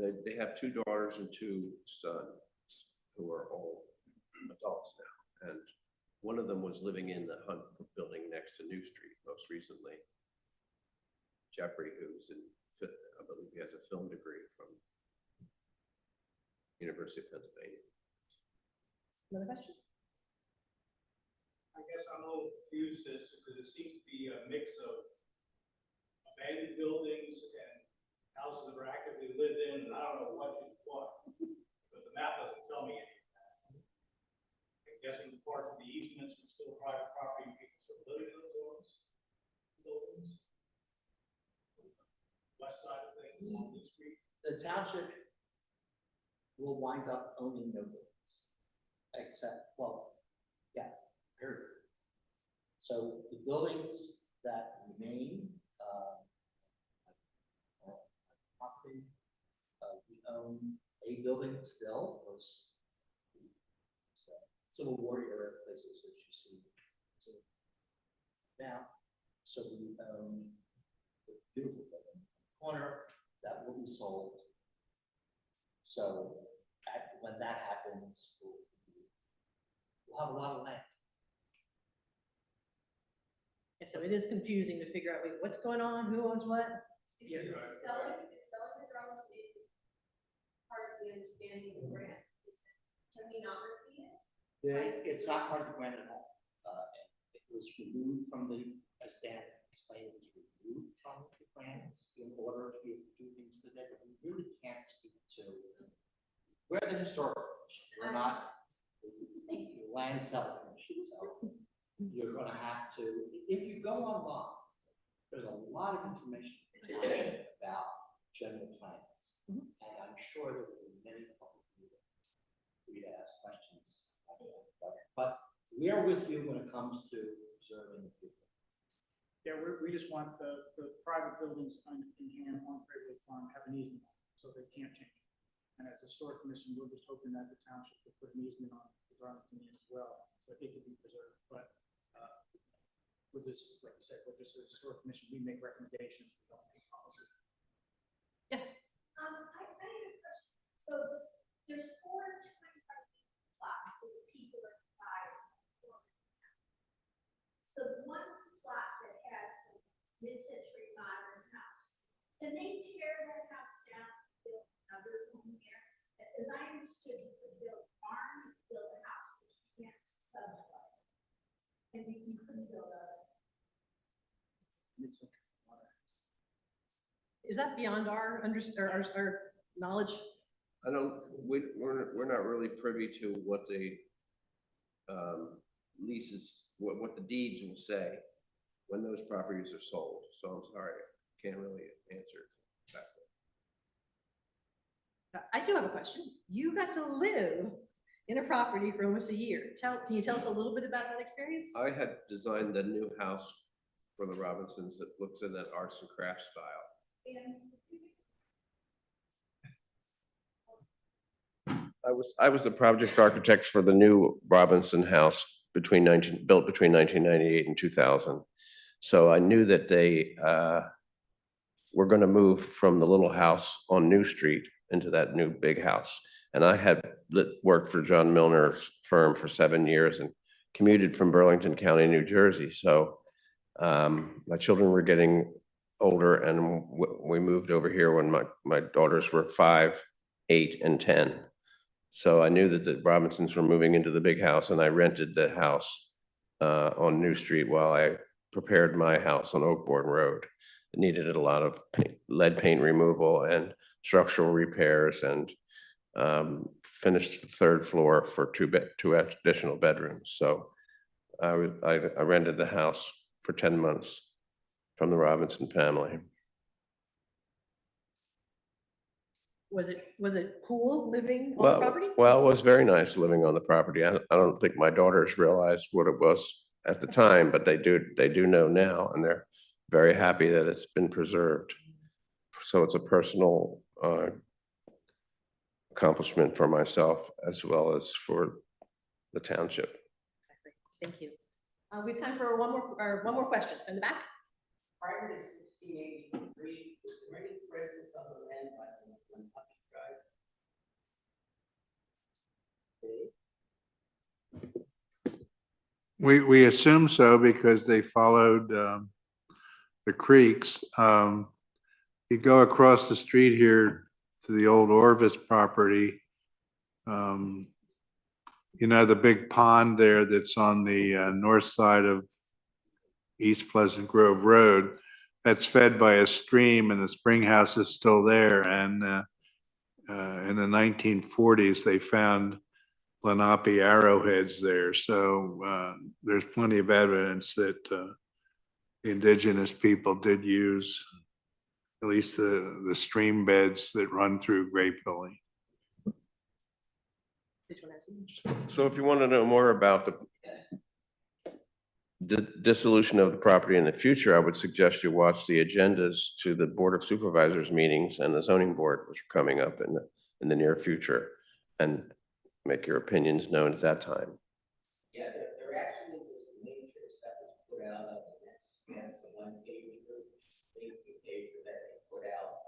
They have 2 daughters and 2 sons who are all adults now. And one of them was living in the Hunt building next to New Street most recently. Jeffrey, who's I believe he has a film degree from University of Pennsylvania. Another question? I guess I'm a little confused because it seems to be a mix of abandoned buildings and houses that are actively lived in, and I don't know what is what, but the map doesn't tell me any of that. I'm guessing the parts of the easements are still private property, and people still living in those buildings. West side of things, along the street. The township will wind up owning no buildings, except, well, yeah, period. So the buildings that remain, property, we own a building still, was Civil War era places that you see now. So we own the beautiful building corner that will be sold. So when that happens, we'll have a lot of land. And so it is confusing to figure out, wait, what's going on? Who owns what? Yeah. Is selling the drones part of the understanding of the grant? Can we not receive it? It's not part of the grant at all. It was removed from as Dan explained, it was removed from the grants in order to be able to do things with it. But we really can't speak to, we're the historical commission, we're not the land selling commission. So you're going to have to, if you go online, there's a lot of information about general plans. And I'm sure there will be many public meetings for you to ask questions. But we are with you when it comes to preserving the people. Yeah, we just want the private buildings in hand on Crebilly Farm have an easement, so they can't change it. And as a historic commission, we're just hoping that the township will put an easement on the Darlington Inn as well, so it can be preserved. But with this, like you said, with this historic commission, we make recommendations, we don't make policy. Yes. I have a question. So there's 4 25-feet plots that people are buying. So the one plot that has the mid-century modern house, can they tear that house down and build another home there? As I understood, you could build a barn, you could build a house, but you can't subdivide. And you couldn't build a. Is that beyond our knowledge? I don't, we're not really privy to what the leases, what the deeds will say when those properties are sold. So I'm sorry, I can't really answer that. I do have a question. You got to live in a property for almost a year. Can you tell us a little bit about that experience? I had designed the new house for the Robinsons that looks in that arts and crafts style. I was the project architect for the new Robinson house built between 1998 and 2000. So I knew that they were going to move from the little house on New Street into that new big house. And I had worked for John Milner's firm for 7 years and commuted from Burlington County, New Jersey. So my children were getting older, and we moved over here when my daughters were 5, 8, and 10. So I knew that the Robinsons were moving into the big house, and I rented the house on New Street while I prepared my house on Oakbourne Road. It needed a lot of lead paint removal and structural repairs, and finished the 3rd floor for two additional bedrooms. So I rented the house for 10 months from the Robinson family. Was it cool living on the property? Well, it was very nice living on the property. I don't think my daughters realized what it was at the time, but they do know now, and they're very happy that it's been preserved. So it's a personal accomplishment for myself as well as for the township. Thank you. We have time for one more question. So in the back. Prior to 1683, was there any presence of the land by the Puppy tribe? We assume so because they followed the creeks. You go across the street here to the old Orvis property. You know, the big pond there that's on the north side of East Pleasant Grove Road, that's fed by a stream, and the spring house is still there. And in the 1940s, they found Lenape arrowheads there. So there's plenty of evidence that the indigenous people did use at least the stream beds that run through Crebilly. So if you want to know more about the dissolution of the property in the future, I would suggest you watch the agendas to the Board of Supervisors meetings and the zoning board, which are coming up in the near future, and make your opinions known at that time. Yeah, there actually was a matrix that was put out of the next, and it's a one-pager, maybe two-pager that they put out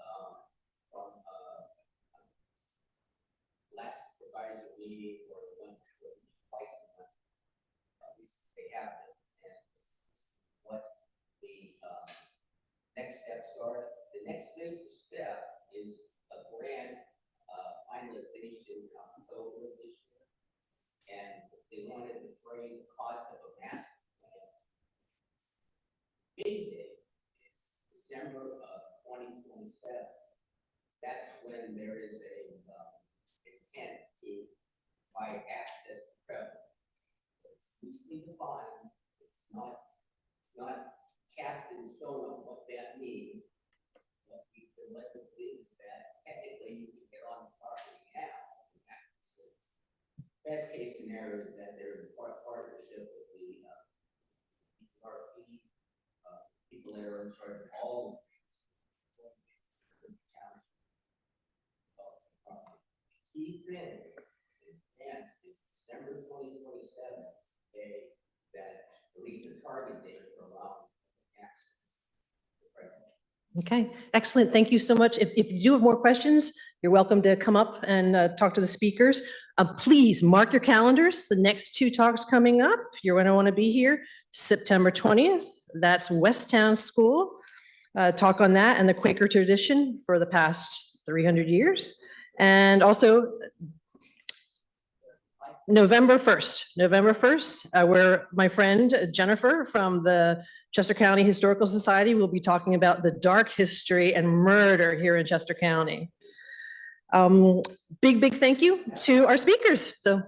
from last supervisor meeting or one twice a month. At least they have it, and it's what the next steps are. The next major step is a grant finalization in October of this year, and they wanted to frame the cost of a master plan. Big date is December of 2027. That's when there is a intent to buy access to Crebilly. It's loosely defined. It's not cast in stone on what that means. What we can let them believe is that technically you can get on the property now. Best case scenario is that they're in partnership with the RP people that are in charge of all the key thing in advance is December 2027, day that at least the target date for allowing access. Okay, excellent. Thank you so much. If you do have more questions, you're welcome to come up and talk to the speakers. Please mark your calendars. The next 2 talks coming up, you're going to want to be here. September 20th, that's West Town School. Talk on that and the Quaker tradition for the past 300 years. And also November 1st, where my friend Jennifer from the Chester County Historical Society will be talking about the dark history and murder here in Chester County. Big thank you to our speakers. So